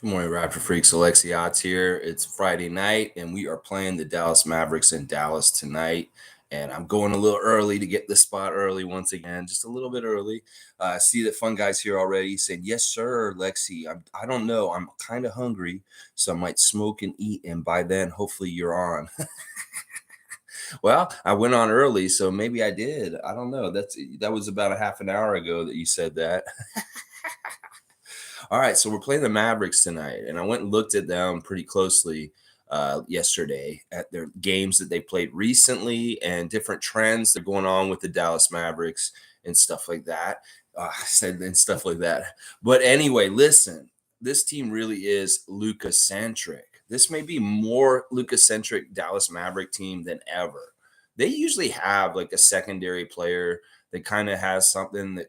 Good morning, Raptor Freaks. Alexi Otts here. It's Friday night, and we are playing the Dallas Mavericks in Dallas tonight. And I'm going a little early to get the spot early once again, just a little bit early. See the fun guys here already saying, "Yes, sir, Lexi. I don't know. I'm kind of hungry, so I might smoke and eat. And by then, hopefully, you're on." Well, I went on early, so maybe I did. I don't know. That was about a half an hour ago that you said that. All right, so we're playing the Mavericks tonight, and I went and looked at them pretty closely yesterday at their games that they played recently and different trends that are going on with the Dallas Mavericks and stuff like that. I said and stuff like that. But anyway, listen, this team really is Luka centric. This may be more Luka centric Dallas Maverick team than ever. They usually have like a secondary player that kind of has something that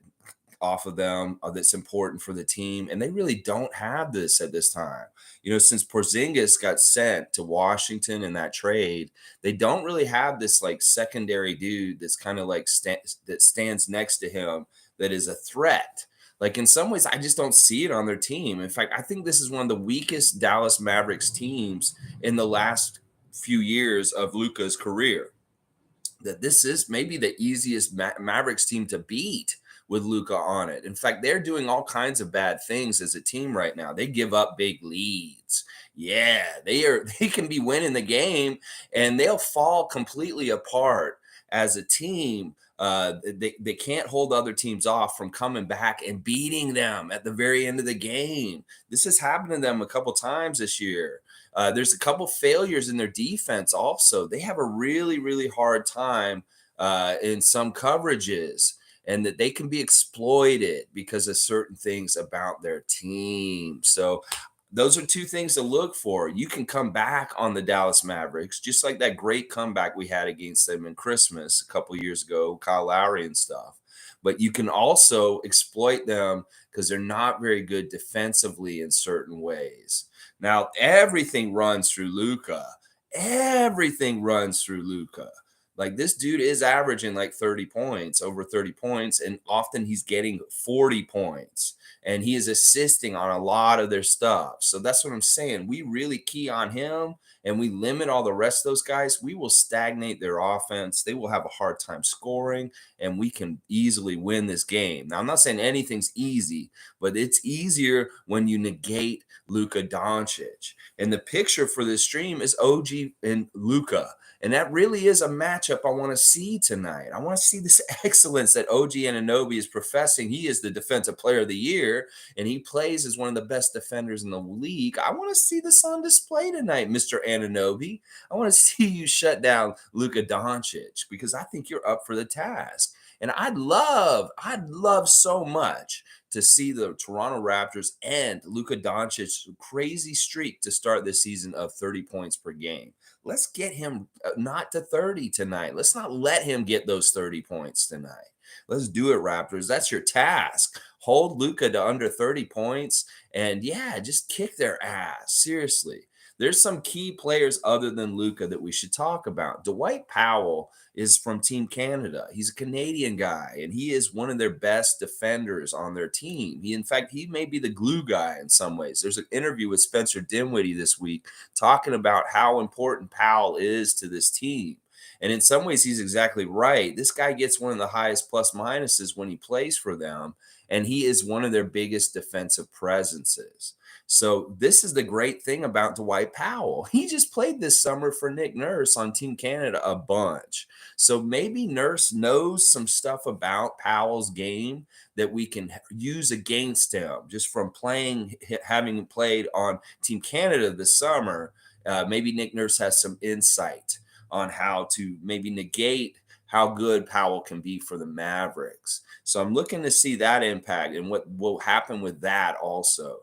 off of them that's important for the team. And they really don't have this at this time. Since Porzingis got sent to Washington in that trade, they don't really have this like secondary dude that's kind of like that stands next to him that is a threat. Like in some ways, I just don't see it on their team. In fact, I think this is one of the weakest Dallas Mavericks teams in the last few years of Luka's career. That this is maybe the easiest Mavericks team to beat with Luka on it. In fact, they're doing all kinds of bad things as a team right now. They give up big leads. Yeah, they can be winning the game and they'll fall completely apart as a team. They can't hold other teams off from coming back and beating them at the very end of the game. This has happened to them a couple times this year. There's a couple failures in their defense also. They have a really, really hard time in some coverages, and that they can be exploited because of certain things about their team. So those are two things to look for. You can come back on the Dallas Mavericks, just like that great comeback we had against them in Christmas a couple years ago, Kyle Lowry and stuff. But you can also exploit them because they're not very good defensively in certain ways. Now, everything runs through Luka. Everything runs through Luka. Like this dude is averaging like 30 points, over 30 points, and often he's getting 40 points. And he is assisting on a lot of their stuff. So that's what I'm saying. We really key on him and we limit all the rest of those guys. We will stagnate their offense. They will have a hard time scoring, and we can easily win this game. Now, I'm not saying anything's easy, but it's easier when you negate Luka Doncic. And the picture for this stream is OG and Luka. And that really is a matchup I want to see tonight. I want to see this excellence that OG Anunoby is professing. He is the defensive player of the year, and he plays as one of the best defenders in the league. I want to see this on display tonight, Mr. Anunoby. I want to see you shut down Luka Doncic because I think you're up for the task. And I'd love so much to see the Toronto Raptors end Luka Doncic's crazy streak to start this season of 30 points per game. Let's get him not to 30 tonight. Let's not let him get those 30 points tonight. Let's do it, Raptors. That's your task. Hold Luka to under 30 points and, yeah, just kick their ass. Seriously. There's some key players other than Luka that we should talk about. Dwight Powell is from Team Canada. He's a Canadian guy, and he is one of their best defenders on their team. In fact, he may be the glue guy in some ways. There's an interview with Spencer Dinwiddie this week talking about how important Powell is to this team. And in some ways, he's exactly right. This guy gets one of the highest plus minuses when he plays for them, and he is one of their biggest defensive presences. So this is the great thing about Dwight Powell. He just played this summer for Nick Nurse on Team Canada a bunch. So maybe Nurse knows some stuff about Powell's game that we can use against him just from having played on Team Canada this summer. Maybe Nick Nurse has some insight on how to maybe negate how good Powell can be for the Mavericks. So I'm looking to see that impact and what will happen with that also.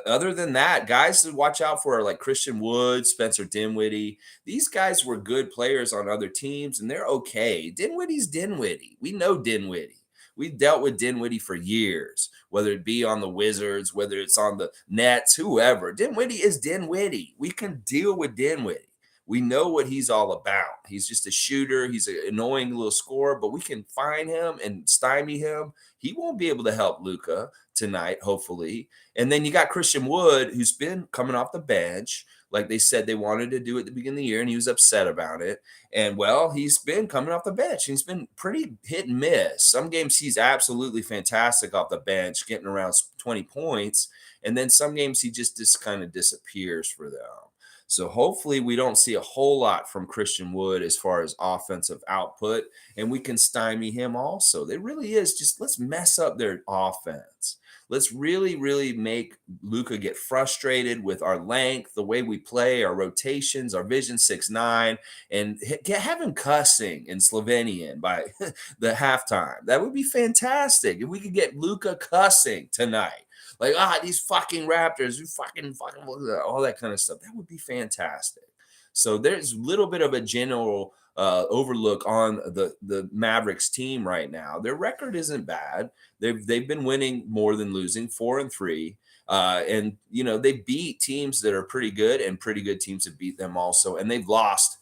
Other than that, guys to watch out for are like Christian Wood, Spencer Dinwiddie. These guys were good players on other teams, and they're okay. Dinwiddie's Dinwiddie. We know Dinwiddie. We've dealt with Dinwiddie for years, whether it be on the Wizards, whether it's on the Nets, whoever. Dinwiddie is Dinwiddie. We can deal with Dinwiddie. We know what he's all about. He's just a shooter. He's an annoying little scorer, but we can find him and stymie him. He won't be able to help Luka tonight, hopefully. And then you got Christian Wood, who's been coming off the bench, like they said they wanted to do at the beginning of the year, and he was upset about it. And well, he's been coming off the bench. He's been pretty hit and miss. Some games he's absolutely fantastic off the bench, getting around 20 points. And then some games he just kind of disappears for them. So hopefully we don't see a whole lot from Christian Wood as far as offensive output, and we can stymie him also. It really is just let's mess up their offense. Let's really, really make Luka get frustrated with our length, the way we play, our rotations, our vision 6'9", and have him cussing in Slovenian by the halftime. That would be fantastic if we could get Luka cussing tonight. Like, these fucking Raptors, you fucking, all that kind of stuff. That would be fantastic. So there's a little bit of a general overlook on the Mavericks team right now. Their record isn't bad. They've been winning more than losing, 4-3. And, they beat teams that are pretty good, and pretty good teams have beat them also. And they've lost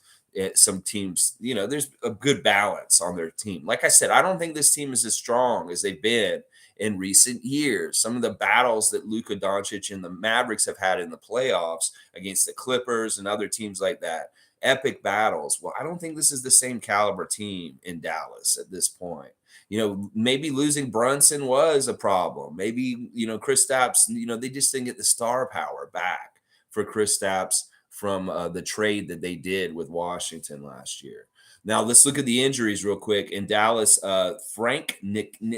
some teams. There's a good balance on their team. Like I said, I don't think this team is as strong as they've been in recent years. Some of the battles that Luka Doncic and the Mavericks have had in the playoffs against the Clippers and other teams like that, epic battles. Well, I don't think this is the same caliber team in Dallas at this point. Maybe losing Brunson was a problem. Maybe, Kristaps, they just didn't get the star power back for Kristaps from the trade that they did with Washington last year. Now, let's look at the injuries real quick. In Dallas, Frank Ntilikina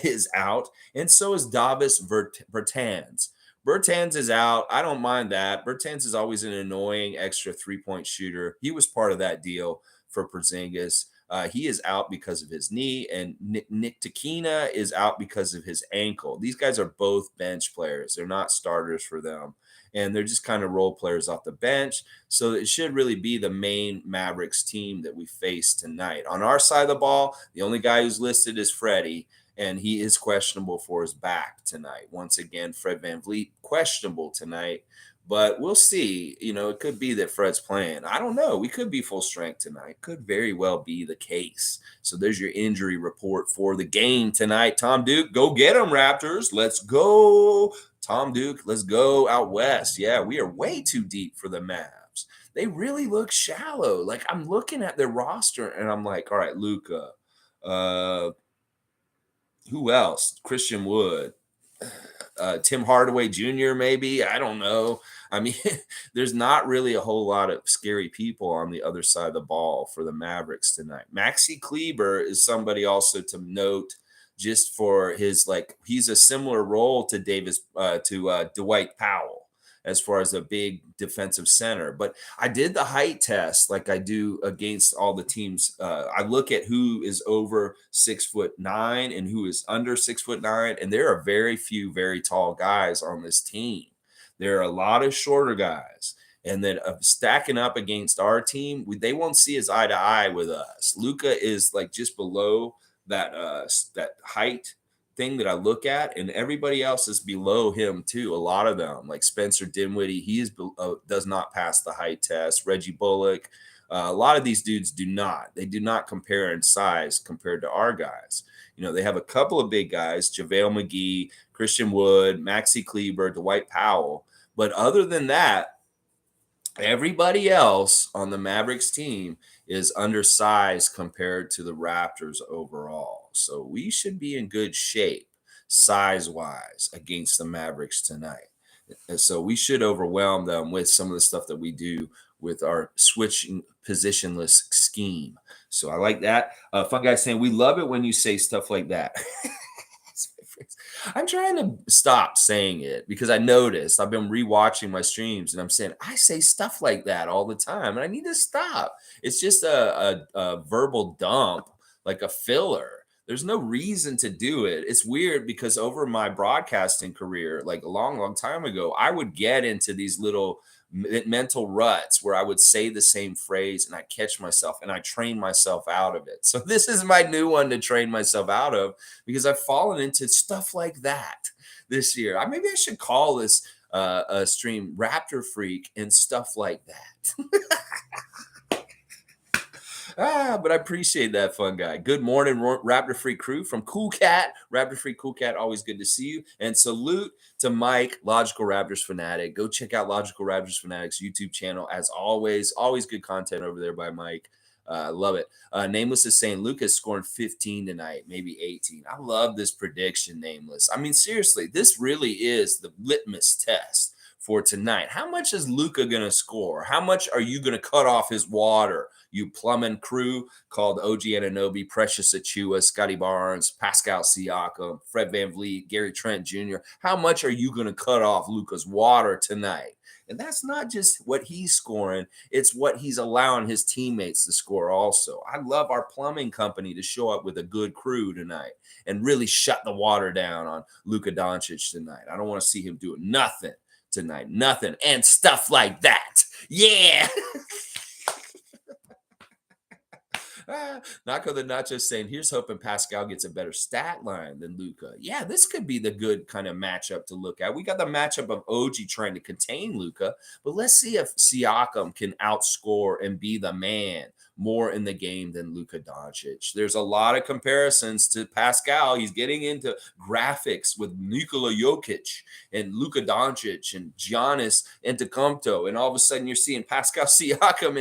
is out, and so is Davis Bertans. Bertans is out. I don't mind that. Bertans is always an annoying extra three-point shooter. He was part of that deal for Porzingis. He is out because of his knee, and Ntilikina is out because of his ankle. These guys are both bench players. They're not starters for them, and they're just kind of role players off the bench. So it should really be the main Mavericks team that we face tonight. On our side of the ball, the only guy who's listed is Freddie, and he is questionable for his back tonight. Once again, Fred VanVleet, questionable tonight. But we'll see. It could be that Fred's playing. I don't know. We could be full strength tonight. Could very well be the case. So there's your injury report for the game tonight. Tom Duke, go get them, Raptors. Let's go. Tom Duke, let's go out west. Yeah, we are way too deep for the Mavs. They really look shallow. Like, I'm looking at their roster, and I'm like, all right, Luka. Who else? Christian Wood. Tim Hardaway Jr., maybe. I don't know. I mean, there's not really a whole lot of scary people on the other side of the ball for the Mavericks tonight. Maxi Kleber is somebody also to note, just for his, he's a similar role to Dwight Powell as far as a big defensive center. But I did the height test like I do against all the teams. I look at who is over 6'9" and who is under 6'9", and there are very few very tall guys on this team. There are a lot of shorter guys. And then stacking up against our team, they won't see as eye to eye with us. Luka is just below that height thing that I look at, and everybody else is below him too. A lot of them, like Spencer Dinwiddie, he does not pass the height test. Reggie Bullock, a lot of these dudes do not. They do not compare in size compared to our guys. They have a couple of big guys: JaVale McGee, Christian Wood, Maxi Kleber, Dwight Powell. But other than that, everybody else on the Mavericks team is undersized compared to the Raptors overall. So we should be in good shape size-wise against the Mavericks tonight. And so we should overwhelm them with some of the stuff that we do with our switching positionless scheme. So I like that. Fun guy saying, we love it when you say stuff like that. I'm trying to stop saying it because I noticed I've been rewatching my streams and I'm saying I say stuff like that all the time, and I need to stop. It's just a verbal dump, like a filler. There's no reason to do it. It's weird because over my broadcasting career, like a long, long time ago, I would get into these little mental ruts where I would say the same phrase and I catch myself and I train myself out of it. So this is my new one to train myself out of because I've fallen into stuff like that this year. Maybe I should call this a stream Raptor Freak and stuff like that. But I appreciate that, fun guy. Good morning, Raptor Free crew from Cool Cat. Raptor Free Cool Cat, always good to see you. And salute to Mike, Logical Raptors Fanatic. Go check out Logical Raptors Fanatic's YouTube channel. As always, always good content over there by Mike. Love it. Nameless is saying Luka's scoring 15 tonight, maybe 18. I love this prediction, Nameless. I mean, seriously, this really is the litmus test for tonight. How much is Luka going to score? How much are you going to cut off his water? You plumbing crew called OG Anunoby, Precious Achua, Scotty Barnes, Pascal Siakam, Fred VanVleet, Gary Trent Jr. How much are you going to cut off Luka's water tonight? And that's not just what he's scoring, it's what he's allowing his teammates to score also. I love our plumbing company to show up with a good crew tonight and really shut the water down on Luka Doncic tonight. I don't want to see him doing nothing tonight, nothing, and stuff like that. Yeah. Naco the Nacho saying, here's hoping Pascal gets a better stat line than Luka. Yeah, this could be the good kind of matchup to look at. We got the matchup of OG trying to contain Luka, but let's see if Siakam can outscore and be the man more in the game than Luka Doncic. There's a lot of comparisons to Pascal. He's getting into graphics with Nikola Jokic and Luka Doncic and Giannis Antetokounmpo, and all of a sudden you're seeing Pascal Siakam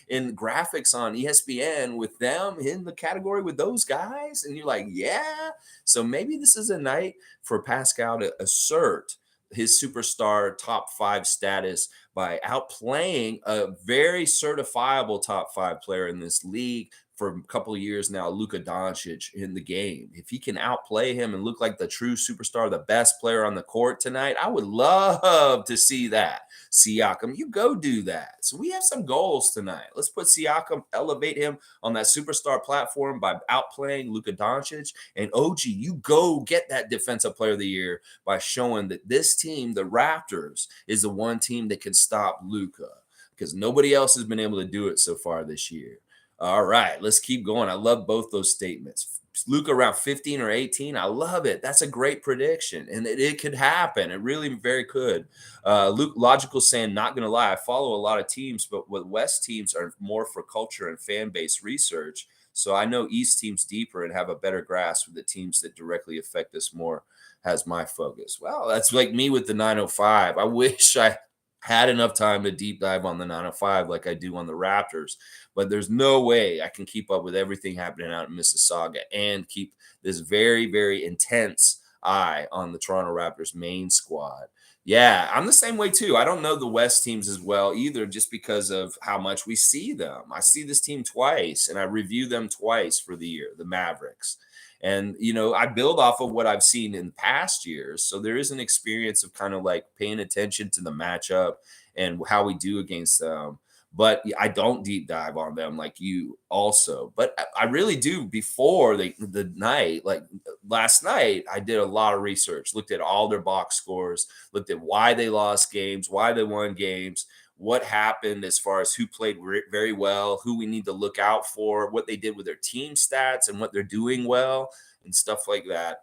in graphics on ESPN with them in the category with those guys, and you're like, yeah. So maybe this is a night for Pascal to assert his superstar top 5 status by outplaying a very certifiable top 5 player in this league for a couple of years now, Luka Doncic, in the game. If he can outplay him and look like the true superstar, the best player on the court tonight, I would love to see that. Siakam, you go do that. So we have some goals tonight. Let's put Siakam, elevate him on that superstar platform by outplaying Luka Doncic. And OG, you go get that Defensive Player of the Year by showing that this team, the Raptors, is the one team that can stop Luka, because nobody else has been able to do it so far this year. All right, let's keep going. I love both those statements. Luka around 15 or 18. I love it. That's a great prediction. And it could happen. It really very could. Luke Logical saying, not going to lie, I follow a lot of teams, but what West teams are more for culture and fan base research. So I know East teams deeper and have a better grasp of the teams that directly affect us more has my focus. Well, that's like me with the 905. I wish I had enough time to deep dive on the 905 like I do on the Raptors, but there's no way I can keep up with everything happening out in Mississauga and keep this very, very intense eye on the Toronto Raptors main squad. Yeah, I'm the same way too. I don't know the West teams as well either, just because of how much we see them. I see this team twice and I review them twice for the year, the Mavericks. And, I build off of what I've seen in past years. So there is an experience of kind of like paying attention to the matchup and how we do against them. But I don't deep dive on them like you also. But I really do before the night, like last night, I did a lot of research, looked at all their box scores, looked at why they lost games, why they won games, what happened as far as who played very well, who we need to look out for, what they did with their team stats and what they're doing well and stuff like that.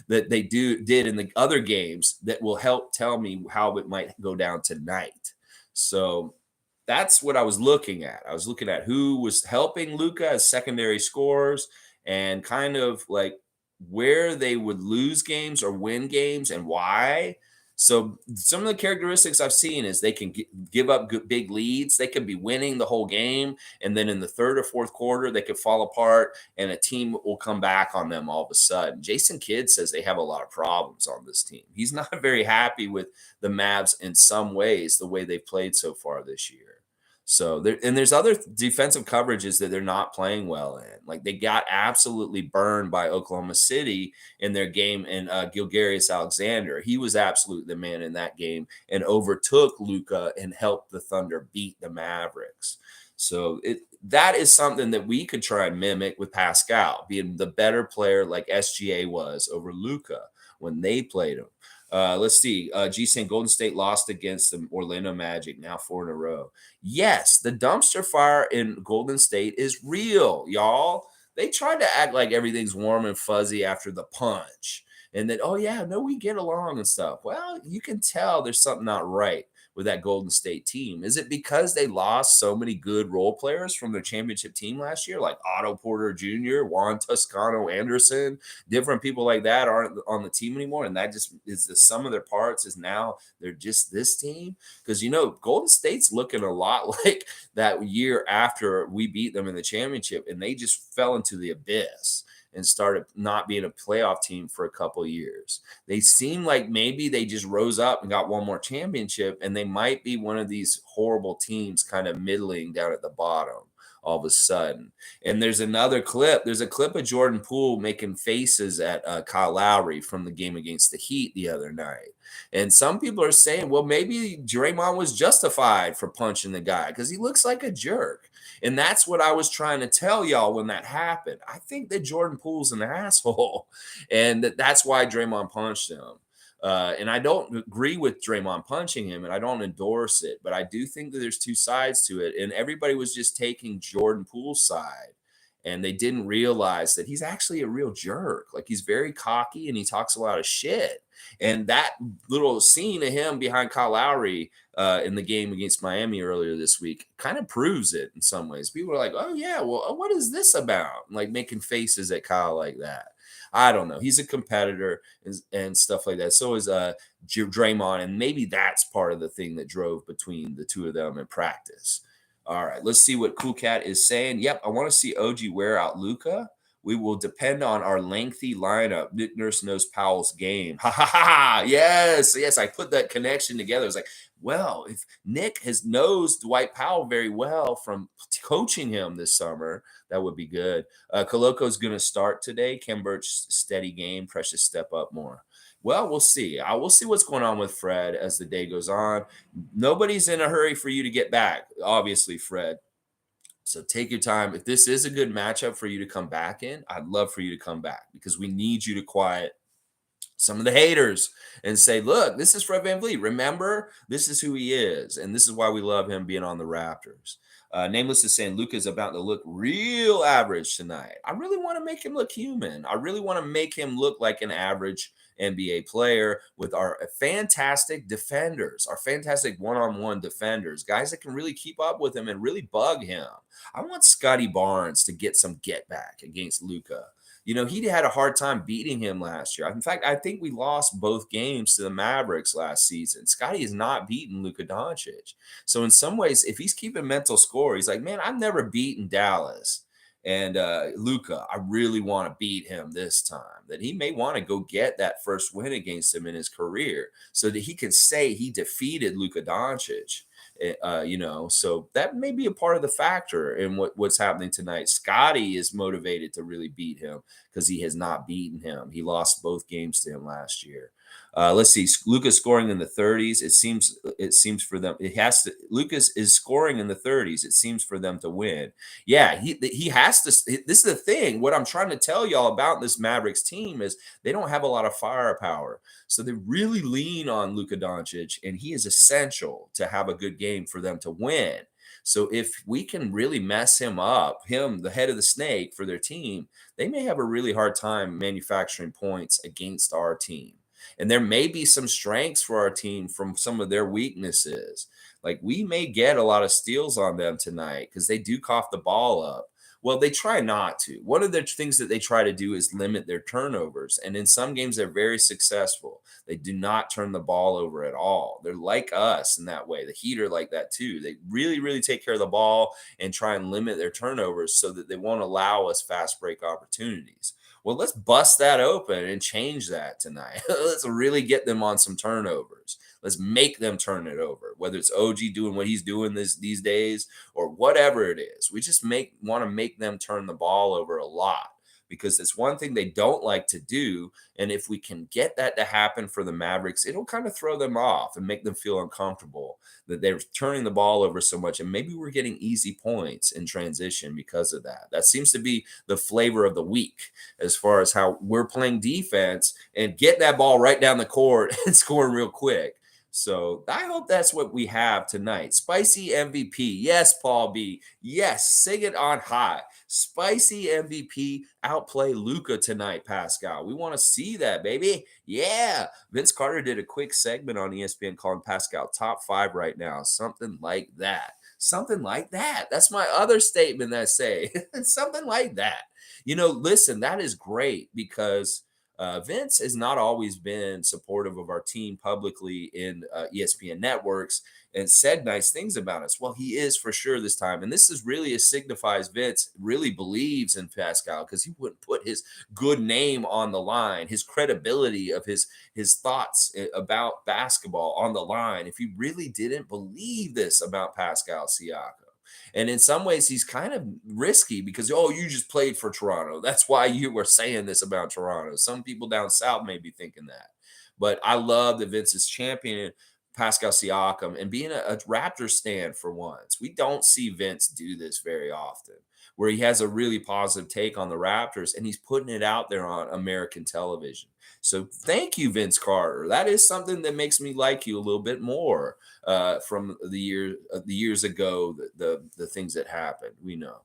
That they did in the other games that will help tell me how it might go down tonight. So that's what I was looking at. I was looking at who was helping Luka as secondary scorers and kind of like where they would lose games or win games and why. So some of the characteristics I've seen is they can give up big leads. They could be winning the whole game, and then in the third or fourth quarter, they could fall apart, and a team will come back on them all of a sudden. Jason Kidd says they have a lot of problems on this team. He's not very happy with the Mavs in some ways, the way they've played so far this year. So there's other defensive coverages that they're not playing well in. Like they got absolutely burned by Oklahoma City in their game, and Gilgeous Alexander. He was absolutely the man in that game and overtook Luka and helped the Thunder beat the Mavericks. So that is something that we could try and mimic with Pascal, being the better player like SGA was over Luka when they played him. Let's see. G saying Golden State lost against the Orlando Magic, now 4 in a row. Yes, the dumpster fire in Golden State is real, y'all. They tried to act like everything's warm and fuzzy after the punch. And that, oh, yeah, no, we get along and stuff. Well, you can tell there's something not right with that Golden State team? Is it because they lost so many good role players from their championship team last year, like Otto Porter Jr., Juan Toscano Anderson, different people like that aren't on the team anymore? And that just is the sum of their parts is now they're just this team? Because, Golden State's looking a lot like that year after we beat them in the championship, and they just fell into the abyss and started not being a playoff team for a couple of years. They seem like maybe they just rose up and got one more championship, and they might be one of these horrible teams kind of middling down at the bottom all of a sudden. And there's another clip. There's a clip of Jordan Poole making faces at Kyle Lowry from the game against the Heat the other night. And some people are saying, well, maybe Draymond was justified for punching the guy because he looks like a jerk. And that's what I was trying to tell y'all when that happened. I think that Jordan Poole's an asshole, and that's why Draymond punched him. And I don't agree with Draymond punching him, and I don't endorse it, but I do think that there's two sides to it. And everybody was just taking Jordan Poole's side, and they didn't realize that he's actually a real jerk. Like, he's very cocky and he talks a lot of shit. And that little scene of him behind Kyle Lowry in the game against Miami earlier this week kind of proves it in some ways. People are like, oh, yeah, well, what is this about? Like, making faces at Kyle like that. I don't know. He's a competitor and stuff like that. So is Draymond, and maybe that's part of the thing that drove between the two of them in practice. All right, let's see what Cool Cat is saying. Yep, I want to see OG wear out Luka. We will depend on our lengthy lineup. Nick Nurse knows Powell's game. Ha ha ha! Yes. I put that connection together. It's like, well, if Nick knows Dwight Powell very well from coaching him this summer, that would be good. Coloco's going to start today. Kem Birch, steady game. Precious step up more. Well, we'll see. I will see what's going on with Fred as the day goes on. Nobody's in a hurry for you to get back, obviously, Fred. So take your time. If this is a good matchup for you to come back in, I'd love for you to come back because we need you to quiet some of the haters and say, look, this is Fred VanVleet. Remember, this is who he is, and this is why we love him being on the Raptors. Nameless is saying Luka is about to look real average tonight. I really want to make him look human. I really want to make him look like an average NBA player with our fantastic defenders, our fantastic one-on-one defenders, guys that can really keep up with him and really bug him. I want Scotty Barnes to get some get back against Luka. He had a hard time beating him last year. In fact, I think we lost both games to the Mavericks last season. Scotty has not beaten Luka Doncic. So in some ways, if he's keeping mental score, he's like, man, I've never beaten Dallas. And Luka, I really want to beat him this time. That he may want to go get that first win against him in his career so that he can say he defeated Luka Doncic. So that may be a part of the factor in what's happening tonight. Scotty is motivated to really beat him because he has not beaten him. He lost both games to him last year. Let's see. Luka's scoring in the 30s. It seems for them. Luka's is scoring in the 30s. It seems for them to win. Yeah, he has to. This is the thing. What I'm trying to tell y'all about this Mavericks team is they don't have a lot of firepower. So they really lean on Luka Doncic, and he is essential to have a good game for them to win. So if we can really mess him up, the head of the snake for their team, they may have a really hard time manufacturing points against our team. And there may be some strengths for our team from some of their weaknesses. Like, we may get a lot of steals on them tonight because they do cough the ball up. Well, they try not to. One of the things that they try to do is limit their turnovers. And in some games, they're very successful. They do not turn the ball over at all. They're like us in that way. The Heat are like that too. They really, really take care of the ball and try and limit their turnovers so that they won't allow us fast break opportunities. Well, let's bust that open and change that tonight. Let's really get them on some turnovers. Let's make them turn it over, whether it's OG doing what he's doing these days or whatever it is. We just want to make them turn the ball over a lot because it's one thing they don't like to do. And if we can get that to happen for the Mavericks, it'll kind of throw them off and make them feel uncomfortable that they're turning the ball over so much. And maybe we're getting easy points in transition because of that. That seems to be the flavor of the week as far as how we're playing defense and get that ball right down the court and scoring real quick. So I hope that's what we have tonight. Spicy MVP. Yes, Paul B. Yes, sing it on high. Spicy MVP outplay Luka tonight, Pascal. We want to see that, baby. Yeah. Vince Carter did a quick segment on ESPN calling Pascal top 5 right now. Something like that. Something like that. That's my other statement that I say. Something like that. Listen, that is great because Vince has not always been supportive of our team publicly in ESPN networks and said nice things about us. Well, he is for sure this time. And this is really, it signifies Vince really believes in Pascal because he wouldn't put his good name on the line, his credibility of his thoughts about basketball on the line if he really didn't believe this about Pascal Siakam. And in some ways, he's kind of risky because, oh, you just played for Toronto. That's why you were saying this about Toronto. Some people down south may be thinking that. But I love that Vince is championing Pascal Siakam and being a Raptors stand for once. We don't see Vince do this very often, where he has a really positive take on the Raptors and he's putting it out there on American television. So thank you, Vince Carter. That is something that makes me like you a little bit more from the years ago, the things that happened. We know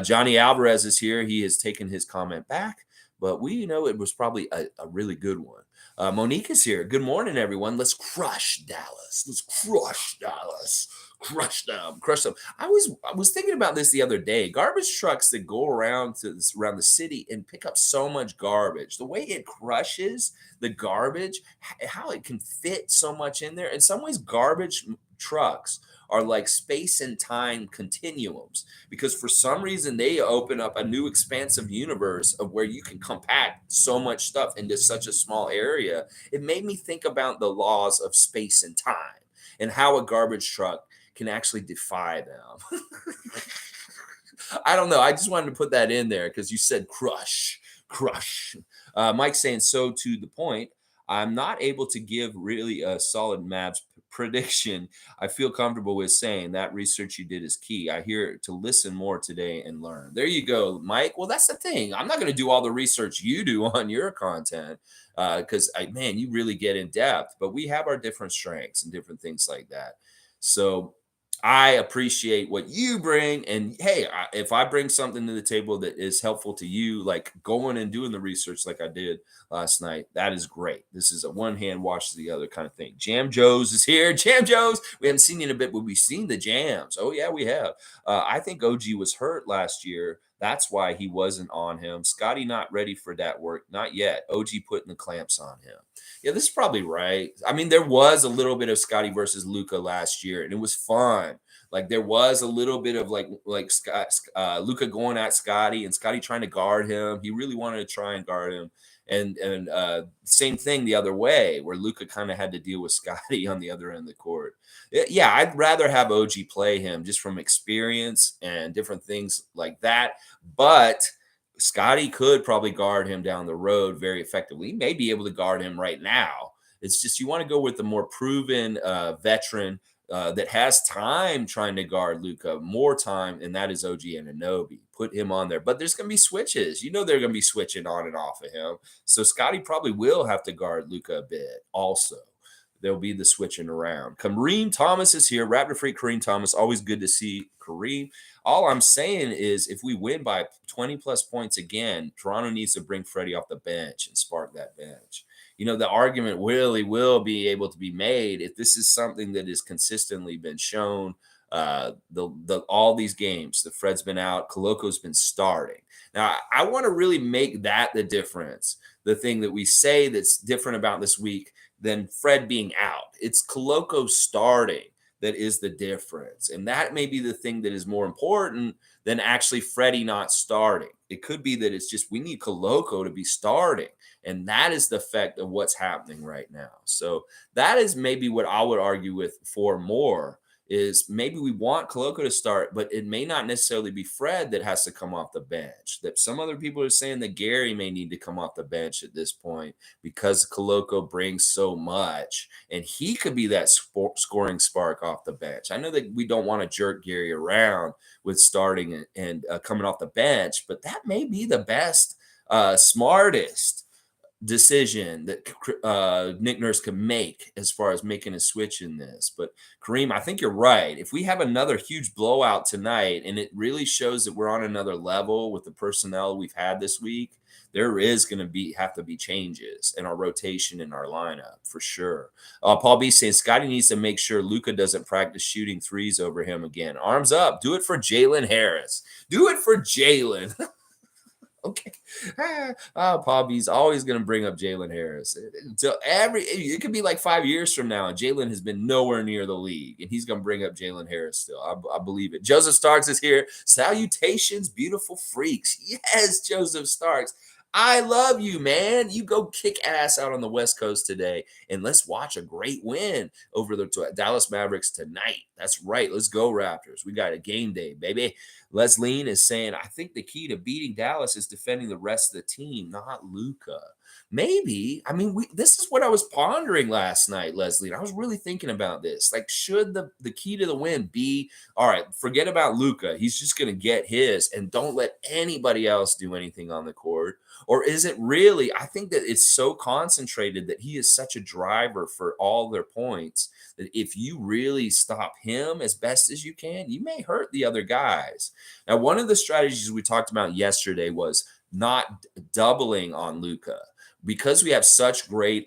Johnny Alvarez is here. He has taken his comment back, but we know it was probably a really good one. Monique is here. Good morning, everyone. Let's crush Dallas. Let's crush Dallas. Crush them. Crush them. I was thinking about this the other day. Garbage trucks that go around around the city and pick up so much garbage. The way it crushes the garbage, how it can fit so much in there. In some ways, garbage trucks are like space and time continuums because for some reason they open up a new expansive universe of where you can compact so much stuff into such a small area. It made me think about the laws of space and time and how a garbage truck can actually defy them. I don't know. I just wanted to put that in there because you said crush, crush. Mike saying so to the point. I'm not able to give really a solid Mavs prediction. I feel comfortable with saying that research you did is key. I hear to listen more today and learn. There you go, Mike. Well, that's the thing. I'm not going to do all the research you do on your content because, man, you really get in depth. But we have our different strengths and different things like that. So I appreciate what you bring. And hey, if I bring something to the table that is helpful to you, like going and doing the research like I did last night, that is great. This is a one hand washes the other kind of thing. Jam Joe's is here. Jam Joe's. We haven't seen you in a bit, but we've seen the jams. Oh, yeah, we have. I think OG was hurt last year. That's why he wasn't on him. Scotty not ready for that work. Not yet. OG putting the clamps on him. Yeah, this is probably right. I mean, there was a little bit of Scotty versus Luka last year, and it was fun. Like there was a little bit of like Scott, Luka going at Scotty and Scotty trying to guard him. He really wanted to try and guard him, and same thing the other way where Luka kind of had to deal with Scotty on the other end of the court. Yeah, I'd rather have OG play him just from experience and different things like that, but Scotty could probably guard him down the road very effectively. He may be able to guard him right now. It's just you want to go with the more proven veteran that has time trying to guard Luka, more time, and that is OG Anunoby. Put him on there. But there's going to be switches. You know they're going to be switching on and off of him. So Scotty probably will have to guard Luka a bit also. There'll be the switching around. Kareem Thomas is here. Raptor Freak Kareem Thomas. Always good to see Kareem. All I'm saying is if we win by 20-plus points again, Toronto needs to bring Freddie off the bench and spark that bench. The argument really will be able to be made if this is something that has consistently been shown. All these games, the Fred's been out, Coloco's been starting. Now, I want to really make that the difference. The thing that we say that's different about this week than Fred being out. It's Coloco starting that is the difference. And that may be the thing that is more important than actually Freddie not starting. It could be that it's just we need Coloco to be starting. And that is the effect of what's happening right now. So that is maybe what I would argue with for more is maybe we want Coloco to start, but it may not necessarily be Fred that has to come off the bench. That some other people are saying that Gary may need to come off the bench at this point because Coloco brings so much, and he could be that scoring spark off the bench. I know that we don't want to jerk Gary around with starting and coming off the bench, but that may be the best, smartest decision that Nick Nurse can make as far as making a switch in this. But Kareem, I think you're right. If we have another huge blowout tonight and it really shows that we're on another level with the personnel we've had this week, there is going to have to be changes in our rotation in our lineup for sure. Paul B saying Scotty needs to make sure Luka doesn't practice shooting threes over him again. Arms up. Do it for Jalen Harris. Do it for Jalen. Okay. Paul B's always going to bring up Jalen Harris. Until it could be like 5 years from now, and Jalen has been nowhere near the league, and he's going to bring up Jalen Harris still. I believe it. Joseph Starks is here. Salutations, beautiful freaks. Yes, Joseph Starks. I love you, man. You go kick ass out on the West Coast today, and let's watch a great win over the Dallas Mavericks tonight. That's right. Let's go, Raptors. We got a game day, baby. Leslie is saying, I think the key to beating Dallas is defending the rest of the team, not Luka. Maybe. I mean, this is what I was pondering last night, Leslie. And I was really thinking about this. Like, should the key to the win be, all right, forget about Luka. He's just going to get his and don't let anybody else do anything on the court. Or is it really, I think that it's so concentrated that he is such a driver for all their points that if you really stop him as best as you can, you may hurt the other guys. Now, one of the strategies we talked about yesterday was not doubling on Luka. Because we have such great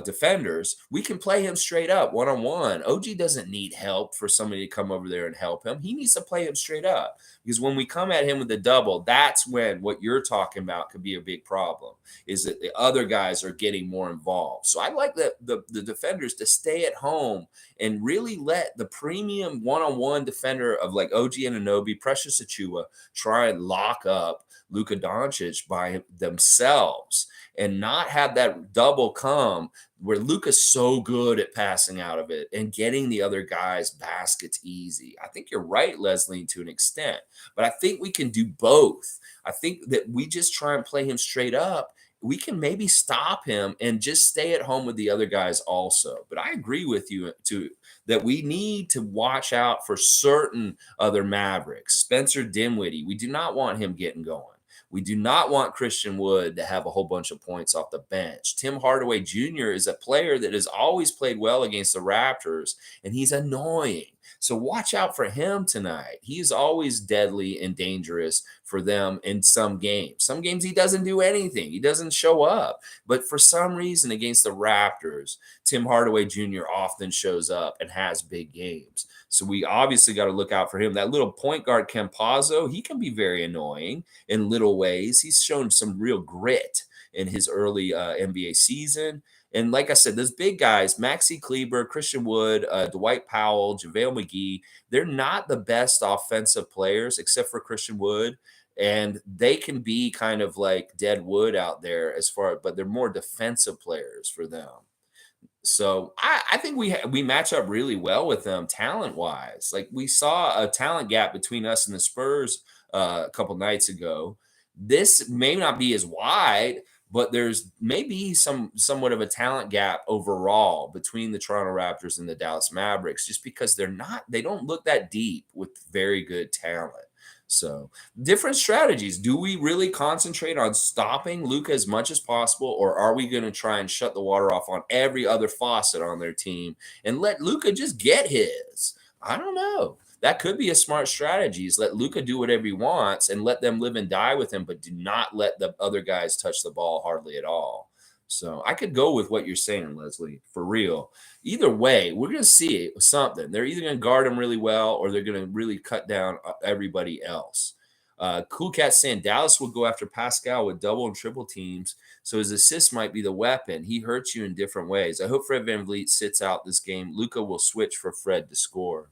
defenders, we can play him straight up one-on-one. OG doesn't need help for somebody to come over there and help him. He needs to play him straight up. Because when we come at him with the double, that's when what you're talking about could be a big problem, is that the other guys are getting more involved. So I like the defenders to stay at home and really let the premium one-on-one defender of like OG Anunoby, Precious Achiuwa, try and lock up Luka Doncic by themselves and not have that double come where Luka's so good at passing out of it and getting the other guys baskets easy. I think you're right, Leslie, to an extent, but I think we can do both. I think that we just try and play him straight up. We can maybe stop him and just stay at home with the other guys also. But I agree with you too that we need to watch out for certain other Mavericks. Spencer Dinwiddie, we do not want him getting going. We do not want Christian Wood to have a whole bunch of points off the bench. Tim Hardaway Jr. is a player that has always played well against the Raptors, and he's annoying. So watch out for him tonight. He is always deadly and dangerous for them in some games. Some games he doesn't do anything. He doesn't show up. But for some reason against the Raptors, Tim Hardaway Jr. often shows up and has big games. So we obviously got to look out for him. That little point guard, Campazzo, he can be very annoying in little ways. He's shown some real grit in his early NBA season. And like I said, those big guys, Maxi Kleber, Christian Wood, Dwight Powell, JaVale McGee, they're not the best offensive players except for Christian Wood. And they can be kind of like dead wood out there but they're more defensive players for them. So I think we match up really well with them talent-wise. Like we saw a talent gap between us and the Spurs a couple nights ago. This may not be as wide, but there's maybe somewhat of a talent gap overall between the Toronto Raptors and the Dallas Mavericks, just because they don't look that deep with very good talent. So different strategies. Do we really concentrate on stopping Luka as much as possible, or are we going to try and shut the water off on every other faucet on their team and let Luka just get his? I don't know. That could be a smart strategy, is let Luka do whatever he wants and let them live and die with him, but do not let the other guys touch the ball hardly at all. So I could go with what you're saying, Leslie, for real. Either way, we're going to see something. They're either going to guard him really well or they're going to really cut down everybody else. Cool Cat saying Dallas will go after Pascal with double and triple teams, so his assist might be the weapon. He hurts you in different ways. I hope Fred VanVleet sits out this game. Luka will switch for Fred to score.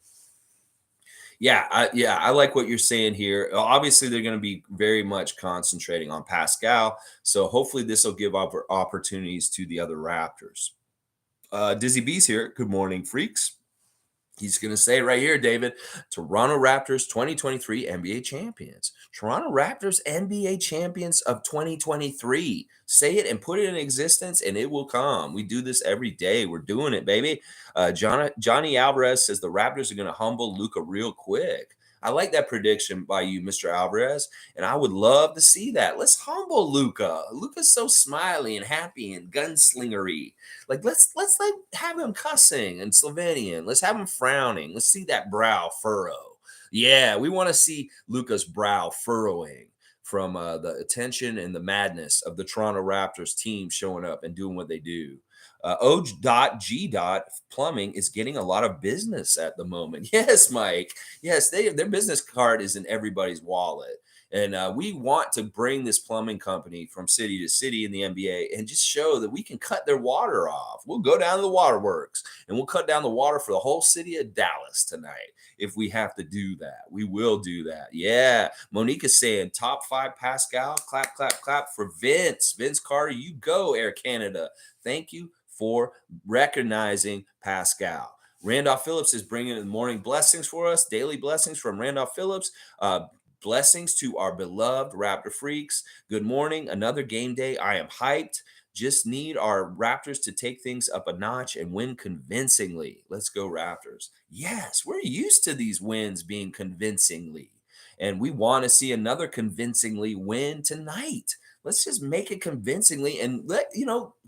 Yeah, I like what you're saying here. Obviously, they're going to be very much concentrating on Pascal, so hopefully this will give opportunities to the other Raptors. Dizzy B's here. Good morning, freaks. He's going to say right here, David, Toronto Raptors 2023 NBA champions. Toronto Raptors NBA champions of 2023. Say it and put it in existence, and it will come. We do this every day. We're doing it, baby. Johnny Alvarez says the Raptors are going to humble Luka real quick. I like that prediction by you, Mr. Alvarez, and I would love to see that. Let's humble Luka. Luka's so smiley and happy and gunslingery. Like let's like have him cussing and Slovenian. Let's have him frowning. Let's see that brow furrow. Yeah, we want to see Luka's brow furrowing from the attention and the madness of the Toronto Raptors team showing up and doing what they do. O.G. Plumbing is getting a lot of business at the moment. Yes, Mike. Yes, their business card is in everybody's wallet. And we want to bring this plumbing company from city to city in the NBA and just show that we can cut their water off. We'll go down to the waterworks and we'll cut down the water for the whole city of Dallas tonight. If we have to do that, we will do that. Yeah. Monique is saying top 5 Pascal. Clap, clap, clap for Vince. Vince Carter, you go, Air Canada. Thank you for recognizing Pascal. Randolph Phillips is bringing in morning blessings for us, daily blessings from Randolph Phillips. Blessings to our beloved Raptor freaks. Good morning. Another game day. I am hyped. Just need our Raptors to take things up a notch and win convincingly. Let's go, Raptors. Yes, we're used to these wins being convincingly. And we want to see another convincingly win tonight. Let's just make it convincingly and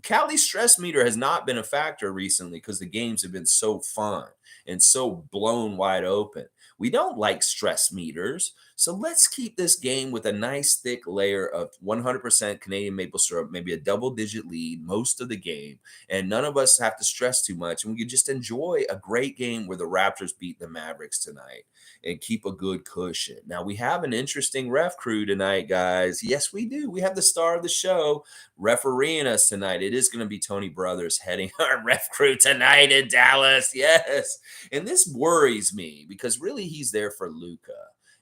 Cali's stress meter has not been a factor recently because the games have been so fun and so blown wide open. We don't like stress meters. So let's keep this game with a nice thick layer of 100% Canadian maple syrup, maybe a double-digit lead most of the game, and none of us have to stress too much, and we can just enjoy a great game where the Raptors beat the Mavericks tonight and keep a good cushion. Now, we have an interesting ref crew tonight, guys. Yes, we do. We have the star of the show refereeing us tonight. It is going to be Tony Brothers heading our ref crew tonight in Dallas. Yes. And this worries me because really he's there for Luka.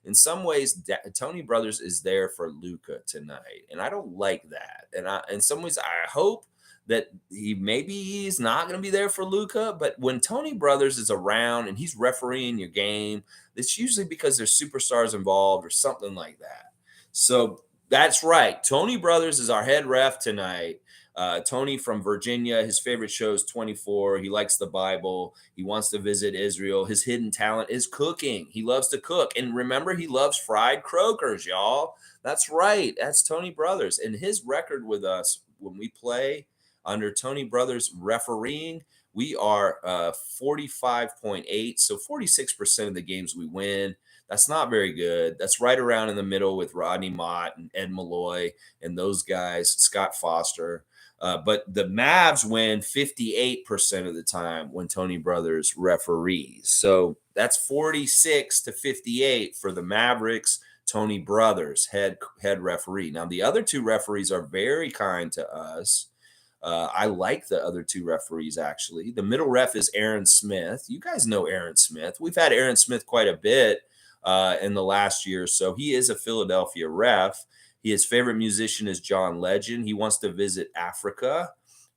In some ways, Tony Brothers is there for Luka tonight, and I don't like that. And in some ways, I hope that he's not going to be there for Luka. But when Tony Brothers is around and he's refereeing your game, it's usually because there's superstars involved or something like that. So that's right. Tony Brothers is our head ref tonight. Tony from Virginia, his favorite show is 24. He likes the Bible. He wants to visit Israel. His hidden talent is cooking. He loves to cook. And remember, he loves fried croakers, y'all. That's right. That's Tony Brothers. And his record with us when we play under Tony Brothers refereeing, we are 45.8. So 46% of the games we win. That's not very good. That's right around in the middle with Rodney Mott and Ed Malloy and those guys, Scott Foster. But the Mavs win 58% of the time when Tony Brothers referees. So that's 46 to 58 for the Mavericks, Tony Brothers, head referee. Now, the other two referees are very kind to us. I like the other two referees, actually. The middle ref is Aaron Smith. You guys know Aaron Smith. We've had Aaron Smith quite a bit in the last year. So he is a Philadelphia ref. His favorite musician is John Legend. He wants to visit Africa.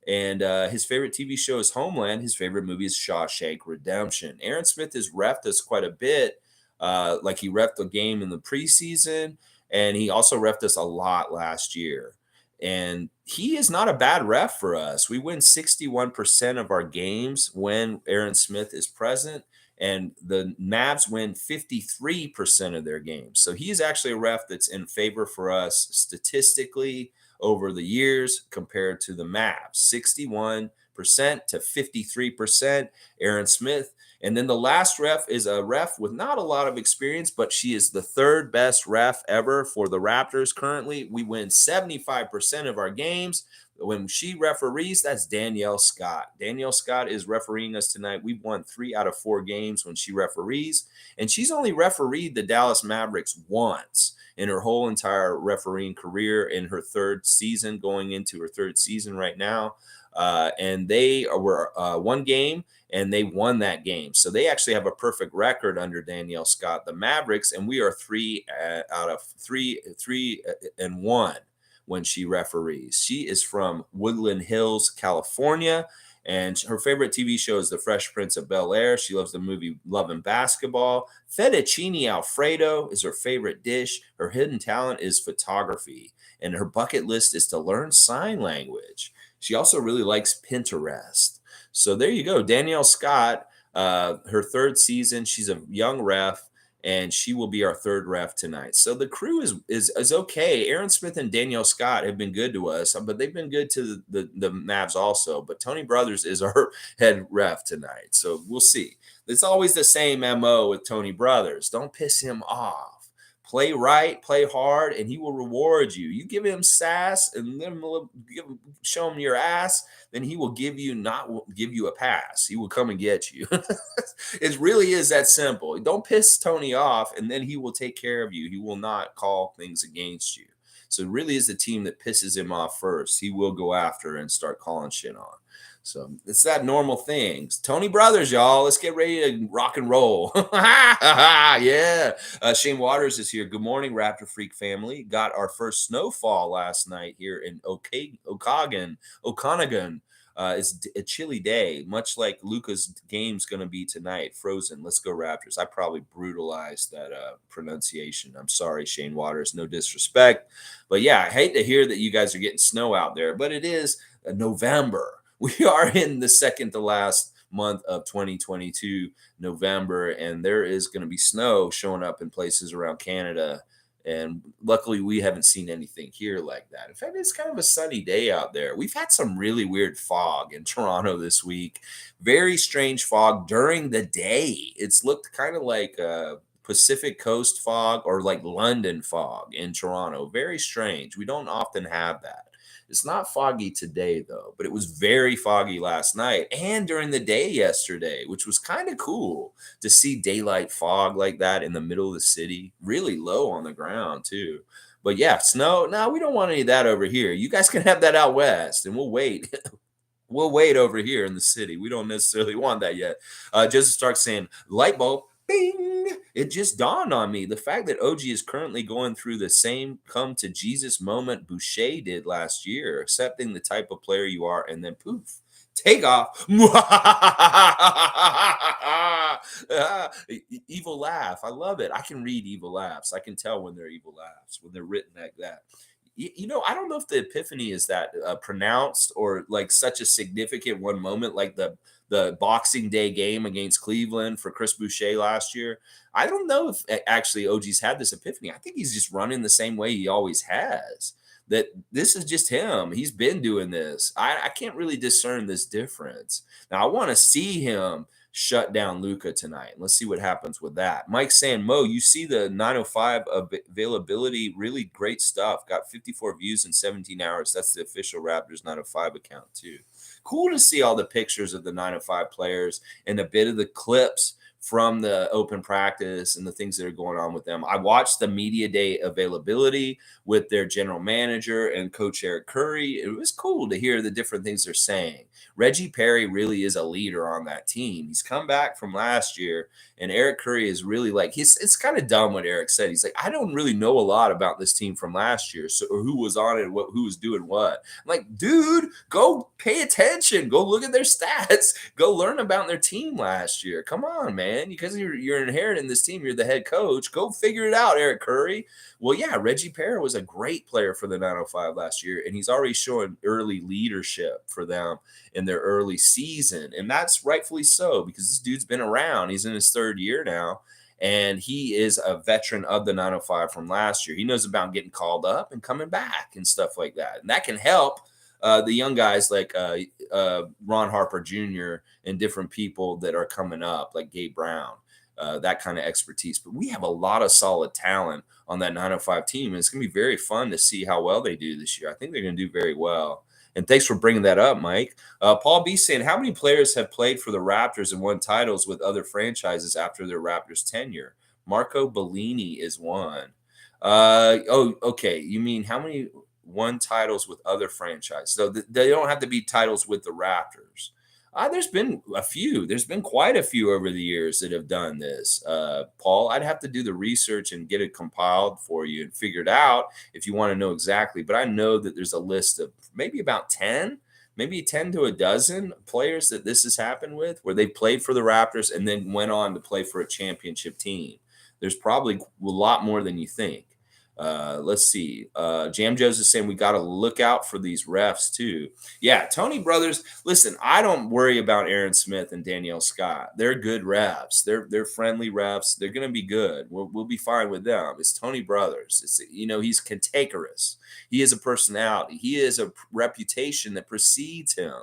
And his favorite TV show is Homeland. His favorite movie is Shawshank Redemption. Aaron Smith has reffed us quite a bit. Like he reffed a game in the preseason. And he also reffed us a lot last year. And he is not a bad ref for us. We win 61% of our games when Aaron Smith is present. And the Mavs win 53% of their games. So he's actually a ref that's in favor for us statistically over the years compared to the Mavs. 61% to 53%, Aaron Smith. And then the last ref is a ref with not a lot of experience, but she is the third best ref ever for the Raptors. Currently, we win 75% of our games. When she referees, that's Danielle Scott. Danielle Scott is refereeing us tonight. We've won 3 out of 4 games when she referees, and she's only refereed the Dallas Mavericks once in her whole entire refereeing career in her third season, going into her third season right now. And they were one game, and they won that game. So they actually have a perfect record under Danielle Scott, the Mavericks, and we are 3 out of 3 and 1. When she referees. She is from Woodland Hills, California, and her favorite TV show is The Fresh Prince of Bel-Air. She loves the movie Love and Basketball. Fettuccine Alfredo is her favorite dish. Her hidden talent is photography, and her bucket list is to learn sign language. She also really likes Pinterest. So there you go. Danielle Scott, her third season. She's a young ref. and she will be our third ref tonight. So the crew is okay. Aaron Smith and Danielle Scott have been good to us, but they've been good to the Mavs also. But Tony Brothers is our head ref tonight, so we'll see. It's always the same MO with Tony Brothers. Don't piss him off. Play right, play hard, and he will reward you. You give him sass and then show him your ass, then he will give you a pass. He will come and get you. It really is that simple. Don't piss Tony off, and then he will take care of you. He will not call things against you. So it really is the team that pisses him off first. He will go after and start calling shit on. So it's that normal thing. Tony Brothers, y'all. Let's get ready to rock and roll. Yeah. Shane Waters is here. Good morning, Raptor Freak family. Got our first snowfall last night here in Okanagan. It's a chilly day, much like Luka's game's going to be tonight. Frozen. Let's go Raptors. I probably brutalized that pronunciation. I'm sorry, Shane Waters. No disrespect. But yeah, I hate to hear that you guys are getting snow out there, but it is November. We are in the second to last month of 2022, November, and there is going to be snow showing up in places around Canada. And luckily, we haven't seen anything here like that. In fact, it's kind of a sunny day out there. We've had some really weird fog in Toronto this week. Very strange fog during the day. It's looked kind of like Pacific Coast fog or like London fog in Toronto. Very strange. We don't often have that. It's not foggy today, though, but it was very foggy last night and during the day yesterday, which was kind of cool to see daylight fog like that in the middle of the city, really low on the ground, too. But yeah, snow. No, we don't want any of that over here. You guys can have that out west, and we'll wait. We'll wait over here in the city. We don't necessarily want that yet. Joseph Stark saying, light bulb. Bing! It just dawned on me. The fact that OG is currently going through the same come to Jesus moment Boucher did last year, accepting the type of player you are, and then poof, take off. Evil laugh. I love it. I can read evil laughs. I can tell when they're evil laughs, when they're written like that. You know, I don't know if the epiphany is that pronounced or like such a significant one moment, like the Boxing Day game against Cleveland for Chris Boucher last year. I don't know if actually OG's had this epiphany. I think he's just running the same way he always has. That this is just him. He's been doing this. I can't really discern this difference. Now, I want to see him shut down Luka tonight. Let's see what happens with that. Mike saying, Mo, you see the 905 availability, really great stuff. Got 54 views in 17 hours. That's the official Raptors 905 account, too. Cool to see all the pictures of the 905 players and a bit of the clips from the open practice and the things that are going on with them. I watched the media day availability with their general manager and coach Eric Curry. It was cool to hear the different things they're saying. Reggie Perry really is a leader on that team. He's come back from last year, and Eric Curry is really like, it's kind of dumb what Eric said. He's like, I don't really know a lot about this team from last year, so or who was on it, who was doing what. I'm like, dude, go pay attention. Go look at their stats. Go learn about their team last year. Come on, man. Because you're inheriting this team. You're the head coach. Go figure it out, Eric Curry. Well, yeah, Reggie Perry was a great player for the 905 last year, and he's already showing early leadership for them in their early season. And that's rightfully so because this dude's been around. He's in his third year now, and he is a veteran of the 905 from last year. He knows about getting called up and coming back and stuff like that. And that can help the young guys like Ron Harper Jr. and different people that are coming up, like Gabe Brown, that kind of expertise. But we have a lot of solid talent on that 905 team, and it's going to be very fun to see how well they do this year. I think they're going to do very well. And thanks for bringing that up, Mike. Paul B. saying, how many players have played for the Raptors and won titles with other franchises after their Raptors tenure? Marco Bellini is one. Okay. You mean how many won titles with other franchises? So they don't have to be titles with the Raptors. There's been a few. There's been quite a few over the years that have done this. Paul, I'd have to do the research and get it compiled for you and figured out if you want to know exactly. But I know that there's a list of maybe about 10, maybe 10 to a dozen players that this has happened with, where they played for the Raptors and then went on to play for a championship team. There's probably a lot more than you think. Let's see. Jam Joe's is saying we got to look out for these refs too. Yeah, Tony Brothers. Listen, I don't worry about Aaron Smith and Danielle Scott. They're good refs. They're friendly refs. They're going to be good. We'll be fine with them. It's Tony Brothers. It's he's cantankerous. He is a personality. He is a reputation that precedes him.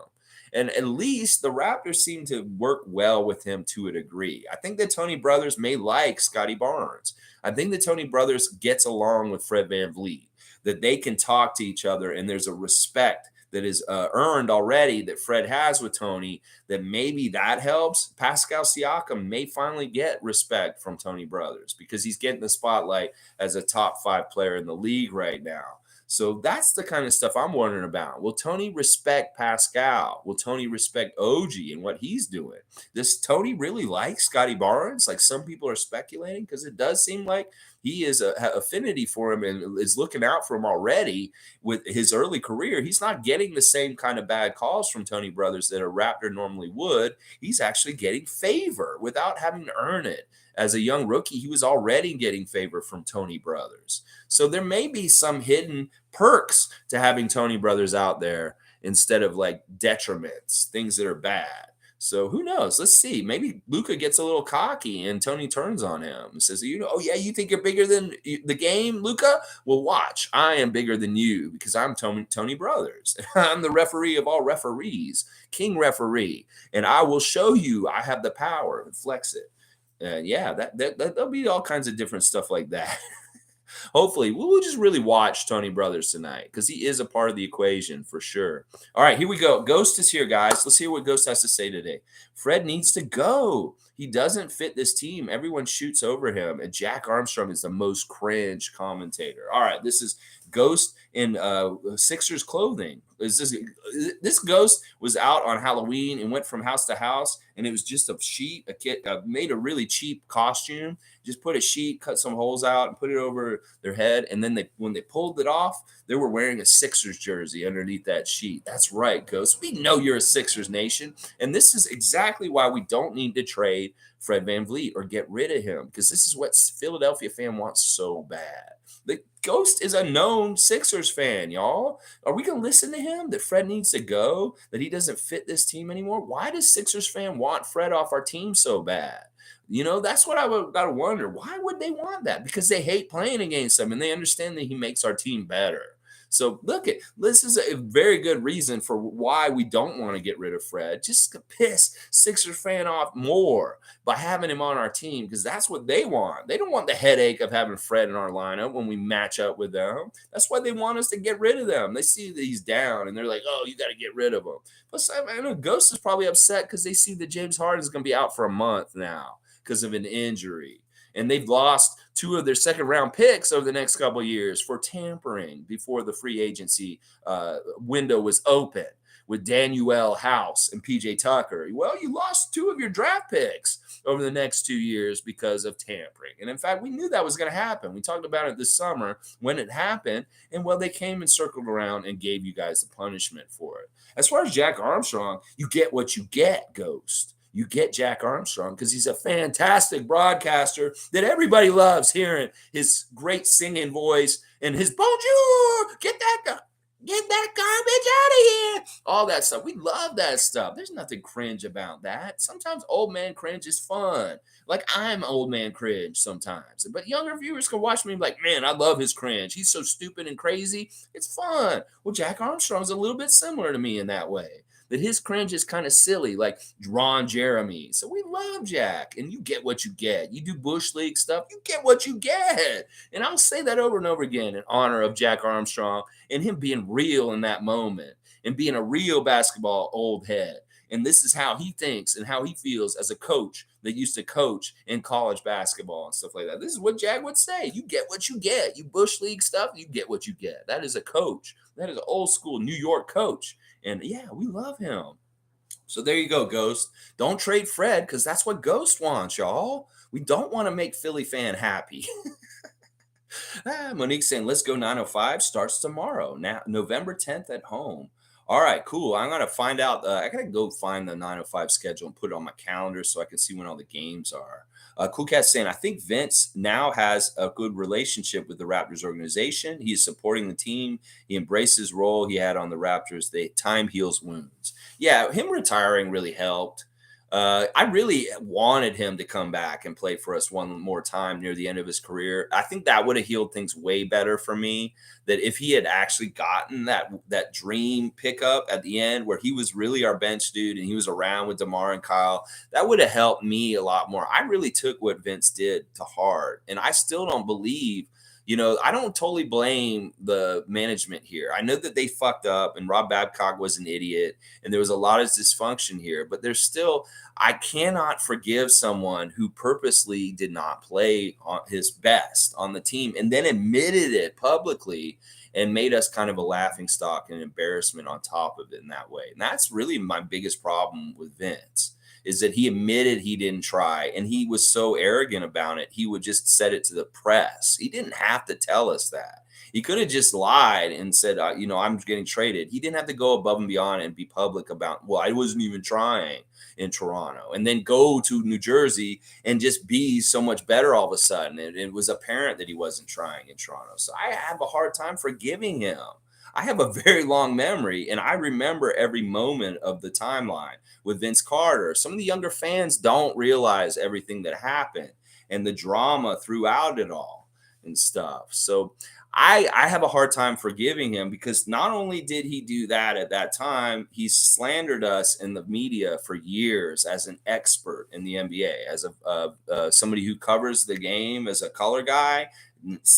And at least the Raptors seem to work well with him to a degree. I think that Tony Brothers may like Scotty Barnes. I think that Tony Brothers gets along with Fred VanVleet, that they can talk to each other, and there's a respect that is earned already that Fred has with Tony, that maybe that helps. Pascal Siakam may finally get respect from Tony Brothers because he's getting the spotlight as a top 5 player in the league right now. So that's the kind of stuff I'm wondering about. Will Tony respect Pascal? Will Tony respect OG and what he's doing? Does Tony really like Scotty Barnes, like some people are speculating? Because it does seem like he is a affinity for him and is looking out for him already with his early career. He's not getting the same kind of bad calls from Tony Brothers that a Raptor normally would. He's actually getting favor without having to earn it. As a young rookie, he was already getting favor from Tony Brothers. So there may be some hidden perks to having Tony Brothers out there instead of like detriments, things that are bad. So who knows? Let's see. Maybe Luka gets a little cocky and Tony turns on him and says, oh yeah, you think you're bigger than the game, Luka? Well, watch. I am bigger than you because I'm Tony Brothers. I'm the referee of all referees, king referee. And I will show you I have the power and flex it. Yeah, there'll be all kinds of different stuff like that. Hopefully, we'll just really watch Tony Brothers tonight because he is a part of the equation for sure. All right, here we go. Ghost is here, guys. Let's hear what Ghost has to say today. Fred needs to go. He doesn't fit this team. Everyone shoots over him, and Jack Armstrong is the most cringe commentator. All right, this is Ghost in Sixers clothing. This Ghost was out on Halloween and went from house to house, and it was just a sheet. A kid made a really cheap costume. Just put a sheet, cut some holes out, and put it over their head. And then when they pulled it off, they were wearing a Sixers jersey underneath that sheet. That's right, Ghost. We know you're a Sixers nation, and this is exactly why we don't need to trade Fred VanVleet or get rid of him, because this is what Philadelphia fan wants so bad. The Ghost is a known Sixers fan, y'all. Are we going to listen to him that Fred needs to go, that he doesn't fit this team anymore? Why does Sixers fan want Fred off our team so bad? That's what I got to wonder. Why would they want that? Because they hate playing against him and they understand that he makes our team better. So this is a very good reason for why we don't want to get rid of Fred. Just to piss Sixers fan off more by having him on our team, because that's what they want. They don't want the headache of having Fred in our lineup when we match up with them. That's why they want us to get rid of them. They see that he's down and they're like, oh, you got to get rid of him. Plus, I know Ghost is probably upset because they see that James Harden is going to be out for a month now because of an injury. And they've lost 2 of their second-round picks over the next couple of years for tampering before the free agency window was open with Daniel House and PJ Tucker. Well, you lost 2 of your draft picks over the next 2 years because of tampering. And in fact, we knew that was going to happen. We talked about it this summer when it happened. And well, they came and circled around and gave you guys the punishment for it. As far as Jack Armstrong, you get what you get, Ghost. You get Jack Armstrong because he's a fantastic broadcaster that everybody loves hearing his great singing voice and his bonjour, get that garbage out of here. All that stuff. We love that stuff. There's nothing cringe about that. Sometimes old man cringe is fun. Like I'm old man cringe sometimes. But younger viewers can watch me and be like, man, I love his cringe. He's so stupid and crazy. It's fun. Well, Jack Armstrong's a little bit similar to me in that way. That his cringe is kind of silly, like Ron Jeremy. So we love Jack, and you get what you get. You do Bush League stuff, you get what you get. And I'll say that over and over again in honor of Jack Armstrong and him being real in that moment and being a real basketball old head. And this is how he thinks and how he feels as a coach that used to coach in college basketball and stuff like that. This is what Jack would say. You get what you get. You Bush League stuff, you get what you get. That is a coach. That is an old school New York coach. And yeah, we love him. So there you go, Ghost. Don't trade Fred because that's what Ghost wants, y'all. We don't want to make Philly fan happy. Monique saying, let's go 905 starts tomorrow. Now, November 10th at home. All right, cool. I'm gonna find out. I gotta go find the 9:05 schedule and put it on my calendar so I can see when all the games are. Cool Cat saying, I think Vince now has a good relationship with the Raptors organization. He is supporting the team. He embraced his role he had on the Raptors. Time heals wounds. Yeah, him retiring really helped. I really wanted him to come back and play for us one more time near the end of his career. I think that would have healed things way better for me. That if he had actually gotten that dream pickup at the end where he was really our bench dude and he was around with DeMar and Kyle, that would have helped me a lot more. I really took what Vince did to heart, and I still don't believe. I don't totally blame the management here. I know that they fucked up and Rob Babcock was an idiot and there was a lot of dysfunction here, but there's still, I cannot forgive someone who purposely did not play on his best on the team and then admitted it publicly and made us kind of a laughing stock and embarrassment on top of it in that way. And that's really my biggest problem with Vince is that he admitted he didn't try and he was so arrogant about it. He would just said it to the press. He didn't have to tell us that. He could have just lied and said, I'm getting traded. He didn't have to go above and beyond and be public about, well, I wasn't even trying in Toronto and then go to New Jersey and just be so much better all of a sudden. And it was apparent that he wasn't trying in Toronto. So I have a hard time forgiving him. I have a very long memory and I remember every moment of the timeline with Vince Carter. Some of the younger fans don't realize everything that happened and the drama throughout it all and stuff. So I have a hard time forgiving him because not only did he do that at that time, he slandered us in the media for years as an expert in the NBA, as somebody who covers the game as a color guy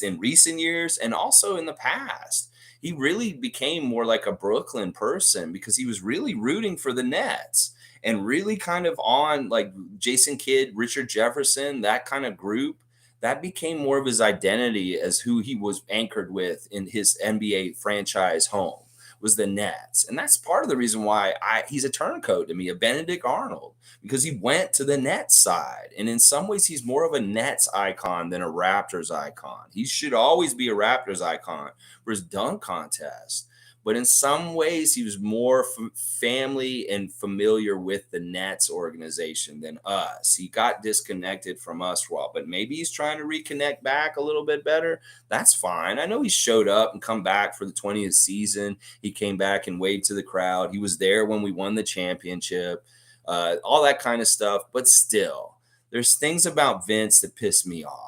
in recent years and also in the past. He really became more like a Brooklyn person because he was really rooting for the Nets and really kind of on like Jason Kidd, Richard Jefferson, that kind of group. That became more of his identity as who he was anchored with in his NBA franchise home was the Nets. And that's part of the reason why he's a turncoat to me, a Benedict Arnold, because he went to the Nets side. And in some ways, he's more of a Nets icon than a Raptors icon. He should always be a Raptors icon for his dunk contest. But in some ways, he was more family and familiar with the Nets organization than us. He got disconnected from us for a while, but maybe he's trying to reconnect back a little bit better. That's fine. I know he showed up and come back for the 20th season. He came back and waved to the crowd. He was there when we won the championship, all that kind of stuff. But still, there's things about Vince that piss me off.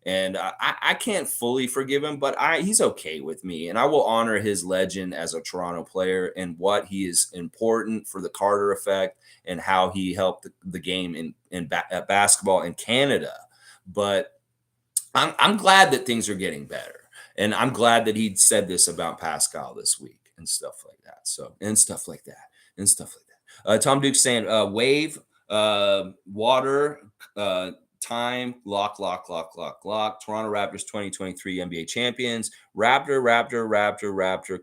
And I can't fully forgive him, but he's okay with me. And I will honor his legend as a Toronto player and what he is important for the Carter effect and how he helped the game in basketball in Canada. But I'm glad that things are getting better. And I'm glad that he said this about Pascal this week and stuff like that. Tom Duke's saying, wave, water, time, lock. Toronto Raptors 2023 NBA champions. Raptor,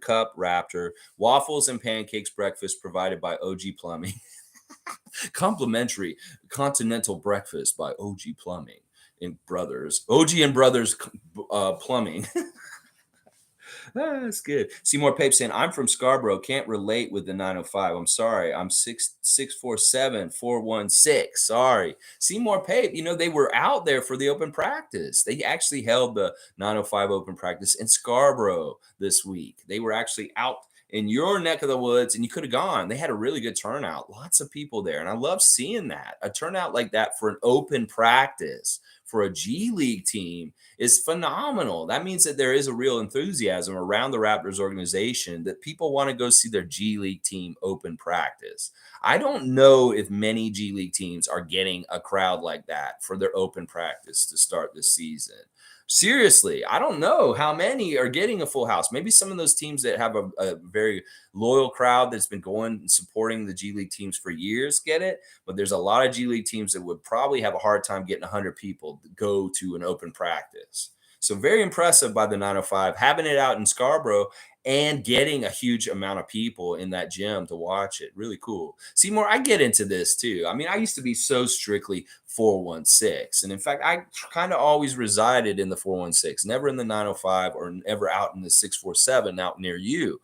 cup, Raptor. Waffles and pancakes breakfast provided by OG Plumbing. Complimentary continental breakfast by OG Plumbing and Brothers. OG and Brothers Plumbing. That's good. Seymour Pape saying, I'm from Scarborough. Can't relate with the 905. I'm sorry. I'm 647-416. Sorry. Seymour Pape, they were out there for the open practice. They actually held the 905 open practice in Scarborough this week. They were actually out in your neck of the woods and you could have gone. They had a really good turnout. Lots of people there. And I love seeing that. A turnout like that for an open practice for a G League team is phenomenal. That means that there is a real enthusiasm around the Raptors organization that people want to go see their G League team open practice. I don't know if many G League teams are getting a crowd like that for their open practice to start this season. Seriously, I don't know how many are getting a full house. Maybe some of those teams that have a very loyal crowd that's been going and supporting the G League teams for years get it. But there's a lot of G League teams that would probably have a hard time getting 100 people to go to an open practice. So very impressive by the 905, having it out in Scarborough and getting a huge amount of people in that gym to watch it. Really cool. Seymour, I get into this too. I mean, I used to be so strictly 416. And in fact, I kind of always resided in the 416, never in the 905 or never out in the 647 out near you.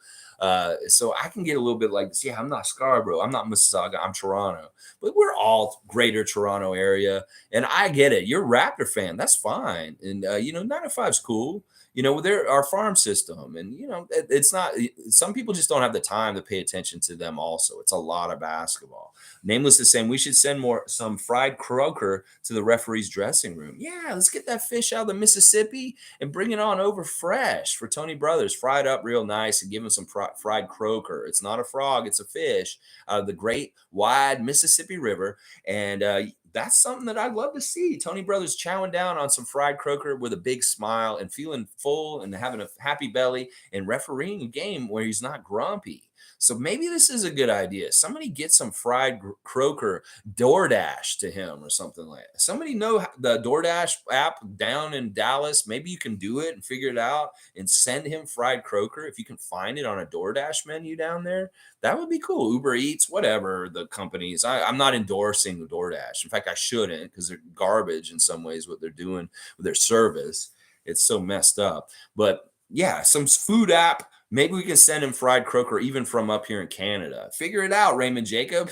So I can get a little bit like this. Yeah, I'm not Scarborough. I'm not Mississauga. I'm Toronto. But we're all greater Toronto area. And I get it. You're a Raptor fan. That's fine. And, 905 is cool. They're our farm system. And, it's not, some people just don't have the time to pay attention to them also. It's a lot of basketball. Nameless is saying we should send some fried croaker to the referee's dressing room. Yeah, let's get that fish out of the Mississippi and bring it on over fresh for Tony Brothers, fried up real nice, and give him some fried croaker. It's not a frog, it's a fish out of the great wide Mississippi River. And that's something that I'd love to see. Tony Brothers chowing down on some fried croaker with a big smile and feeling full and having a happy belly and refereeing a game where he's not grumpy. So maybe this is a good idea. Somebody get some fried croaker DoorDash to him or something like that. Somebody know the DoorDash app down in Dallas. Maybe you can do it and figure it out and send him fried croaker. If you can find it on a DoorDash menu down there, that would be cool. Uber Eats, whatever the companies. I'm not endorsing the DoorDash. In fact, I shouldn't because they're garbage in some ways what they're doing with their service. It's so messed up. But yeah, some food app. Maybe we can send him fried croaker even from up here in Canada. Figure it out, Raymond Jacob.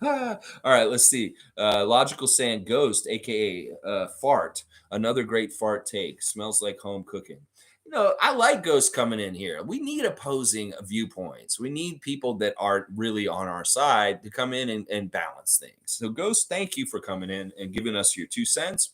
All right, let's see. Logical saying ghost, aka fart. Another great fart take. Smells like home cooking. I like ghosts coming in here. We need opposing viewpoints. We need people that aren't really on our side to come in and balance things. So, Ghost, thank you for coming in and giving us your 2 cents.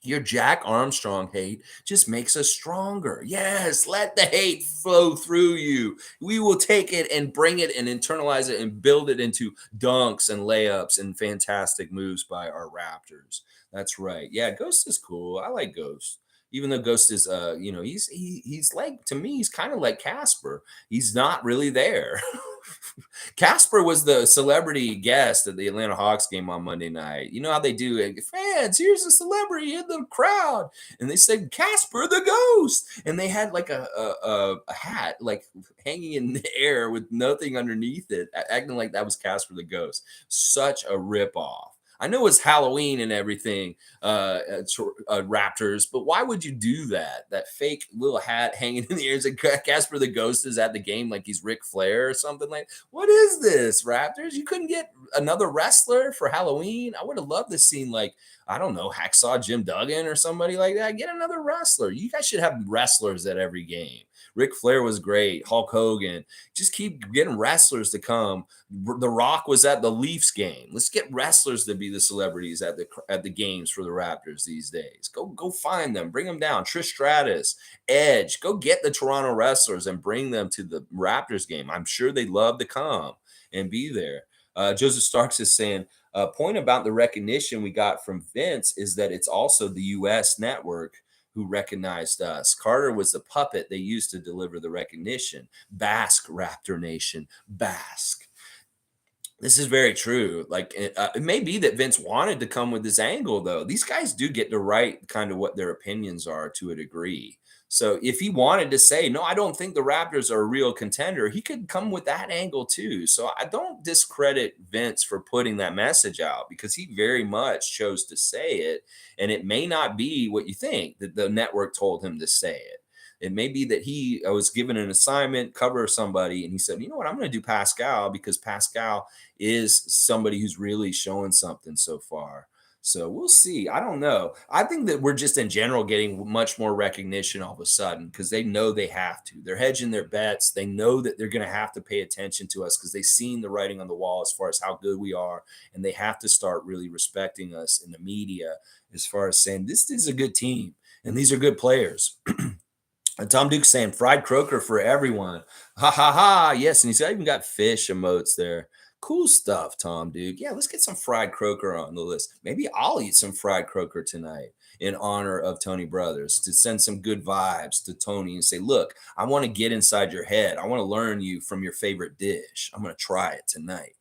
Your Jack Armstrong hate just makes us stronger. Yes, let the hate flow through you. We will take it and bring it and internalize it and build it into dunks and layups and fantastic moves by our Raptors. That's right. Yeah, Ghost is cool. I like Ghost. Even though Ghost is, he's like, to me, he's kind of like Casper. He's not really there. Casper was the celebrity guest at the Atlanta Hawks game on Monday night. You know how they do it? Fans, here's a celebrity in the crowd. And they said, Casper the Ghost. And they had like a hat like hanging in the air with nothing underneath it, acting like that was Casper the Ghost. Such a ripoff. I know it's Halloween and everything, Raptors, but why would you do that? That fake little hat hanging in the air. Like Casper the Ghost is at the game like he's Ric Flair or something like. What is this, Raptors? You couldn't get another wrestler for Halloween? I would have loved to seen like, I don't know, Hacksaw Jim Duggan or somebody like that. Get another wrestler. You guys should have wrestlers at every game. Ric Flair was great. Hulk Hogan. Just keep getting wrestlers to come. The Rock was at the Leafs game. Let's get wrestlers to be the celebrities at the games for the Raptors these days. Go find them. Bring them down. Trish Stratus, Edge. Go get the Toronto wrestlers and bring them to the Raptors game. I'm sure they'd love to come and be there. Joseph Starks is saying, point about the recognition we got from Vince is that it's also the U.S. network who recognized us. Carter was the puppet they used to deliver the recognition. Bask, Raptor Nation, bask. This is very true. Like it may be that Vince wanted to come with this angle, though. These guys do get to write kind of what their opinions are to a degree. So if he wanted to say, no, I don't think the Raptors are a real contender, he could come with that angle too. So I don't discredit Vince for putting that message out because he very much chose to say it. And it may not be what you think that the network told him to say it. It may be that he was given an assignment, cover somebody, and he said, you know what, I'm going to do Pascal because Pascal is somebody who's really showing something so far. So we'll see. I don't know. I think that we're just in general getting much more recognition all of a sudden because they know they have to. They're hedging their bets. They know that they're going to have to pay attention to us because they've seen the writing on the wall as far as how good we are. And they have to start really respecting us in the media as far as saying this is a good team and these are good players. And Tom Duke's saying fried croaker for everyone. Ha ha ha. Yes. And he's even got fish emotes there. Cool stuff, Tom Duke. Yeah, let's get some fried croaker on the list. Maybe I'll eat some fried croaker tonight in honor of Tony Brothers to send some good vibes to Tony and say, look, I want to get inside your head. I want to learn you from your favorite dish. I'm going to try it tonight.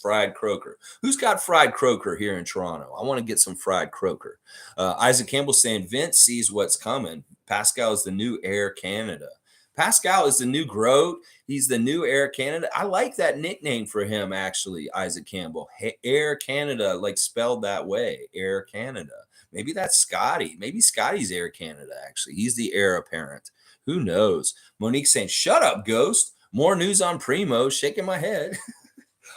Fried croaker. Who's got fried croaker here in Toronto? I want to get some fried croaker. Isaac Campbell saying Vince sees what's coming. Pascal is the new Air Canada. Pascal is the new Groat. He's the new Air Canada. I like that nickname for him, actually, Isaac Campbell. Air Canada, like spelled that way, Air Canada. Maybe that's Scotty. Maybe Scotty's Air Canada, actually. He's the heir apparent Who knows? Monique saying, shut up, Ghost. More news on Primo, shaking my head.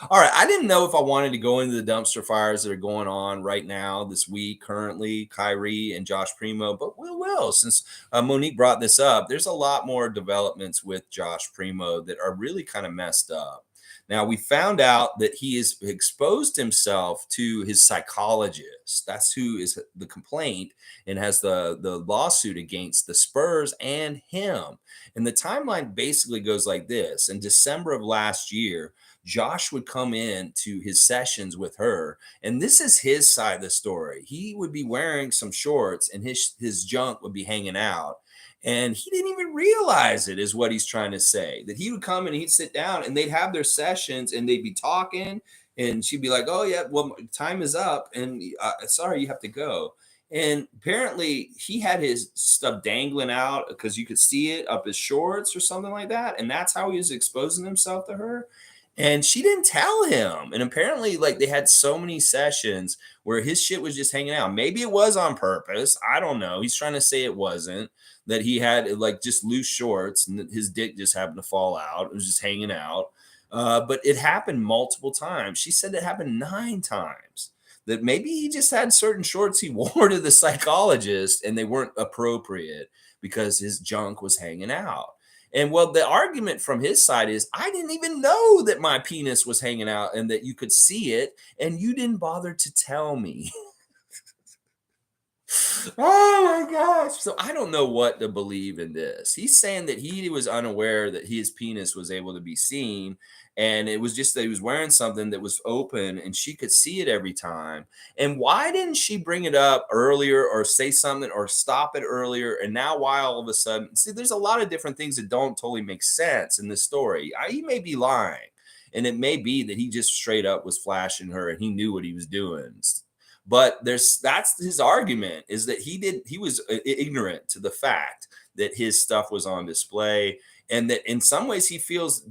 All right. I didn't know if I wanted to go into the dumpster fires that are going on right now this week, currently, Kyrie and Josh Primo, but we will. Since Monique brought this up, there's a lot more developments with Josh Primo that are really kind of messed up. Now, we found out that he has exposed himself to his psychologist. That's who is the complaint and has the lawsuit against the Spurs and him. And the timeline basically goes like this. In December of last year, Josh would come in to his sessions with her, and this is his side of the story. He would be wearing some shorts, and his junk would be hanging out, and he didn't even realize it. Is what he's trying to say. That he would come and he'd sit down, and they'd have their sessions, and they'd be talking, and she'd be like, "Oh yeah, well time is up, and sorry you have to go." And apparently, he had his stuff dangling out because you could see it up his shorts or something like that, and that's how he was exposing himself to her. And she didn't tell him. And apparently, like they had so many sessions where his shit was just hanging out. Maybe it was on purpose. I don't know. He's trying to say it wasn't, that he had like just loose shorts and that his dick just happened to fall out. It was just hanging out. But it happened multiple times. She said it happened 9 times. That maybe he just had certain shorts he wore to the psychologist and they weren't appropriate because his junk was hanging out. And well, the argument from his side is, I didn't even know that my penis was hanging out and that you could see it, and you didn't bother to tell me. Oh my gosh. So I don't know what to believe in this. He's saying that he was unaware that his penis was able to be seen. And it was just that he was wearing something that was open and she could see it every time. And why didn't she bring it up earlier or say something or stop it earlier? And now, why all of a sudden? See, there's a lot of different things that don't totally make sense in this story. He may be lying. And it may be that he just straight up was flashing her and he knew what he was doing. But that's his argument, is that he was ignorant to the fact that his stuff was on display, and that in some ways he feels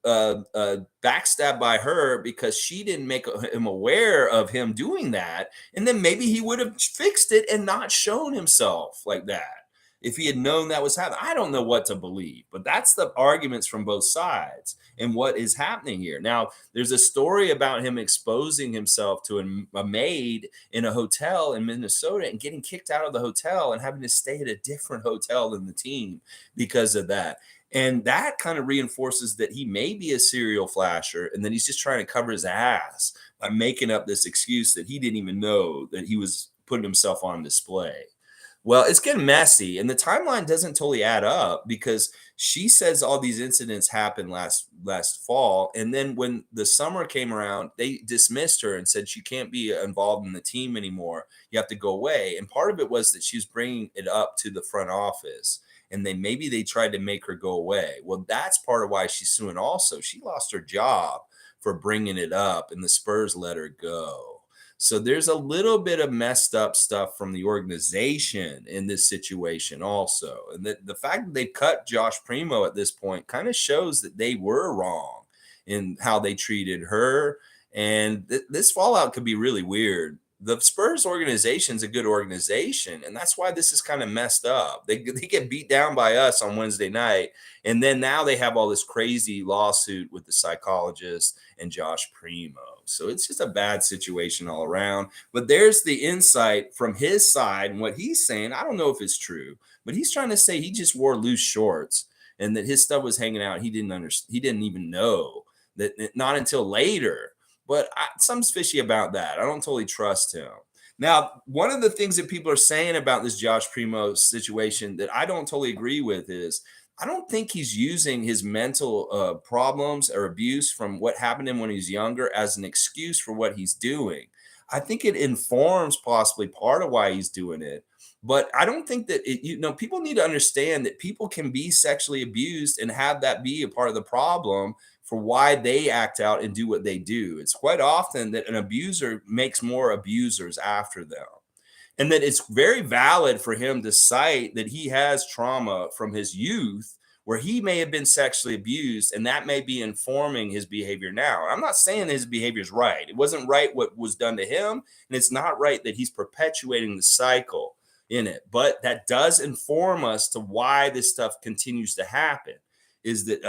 backstabbed by her because she didn't make him aware of him doing that. And then maybe he would have fixed it and not shown himself like that if he had known that was happening. I don't know what to believe, but that's the arguments from both sides and what is happening here. Now, there's a story about him exposing himself to a maid in a hotel in Minnesota and getting kicked out of the hotel and having to stay at a different hotel than the team because of that. And that kind of reinforces that he may be a serial flasher and that he's just trying to cover his ass by making up this excuse that he didn't even know that he was putting himself on display. Well, it's getting messy, and the timeline doesn't totally add up because she says all these incidents happened last fall, and then when the summer came around, they dismissed her and said she can't be involved in the team anymore. You have to go away. And part of it was that she was bringing it up to the front office, and maybe they tried to make her go away. Well, that's part of why she's suing. Also, she lost her job for bringing it up, and the Spurs let her go. So there's a little bit of messed up stuff from the organization in this situation also. And the fact that they cut Josh Primo at this point kind of shows that they were wrong in how they treated her. And this fallout could be really weird. The Spurs organization is a good organization, and that's why this is kind of messed up. They get beat down by us on Wednesday night, and then now they have all this crazy lawsuit with the psychologist and Josh Primo. So it's just a bad situation all around. But there's the insight from his side, and what he's saying, I don't know if it's true, but he's trying to say he just wore loose shorts and that his stuff was hanging out. He didn't understand. He didn't even know that, not until later. But something's fishy about that. I don't totally trust him. Now, one of the things that people are saying about this Josh Primo situation that I don't totally agree with is I don't think he's using his mental problems or abuse from what happened to him when he was younger as an excuse for what he's doing. I think it informs possibly part of why he's doing it. But I don't think that people need to understand that people can be sexually abused and have that be a part of the problem for why they act out and do what they do. It's quite often that an abuser makes more abusers after them. And that it's very valid for him to cite that he has trauma from his youth where he may have been sexually abused, and that may be informing his behavior now. I'm not saying his behavior is right. It wasn't right what was done to him, and it's not right that he's perpetuating the cycle. in it. But that does inform us to why this stuff continues to happen, is that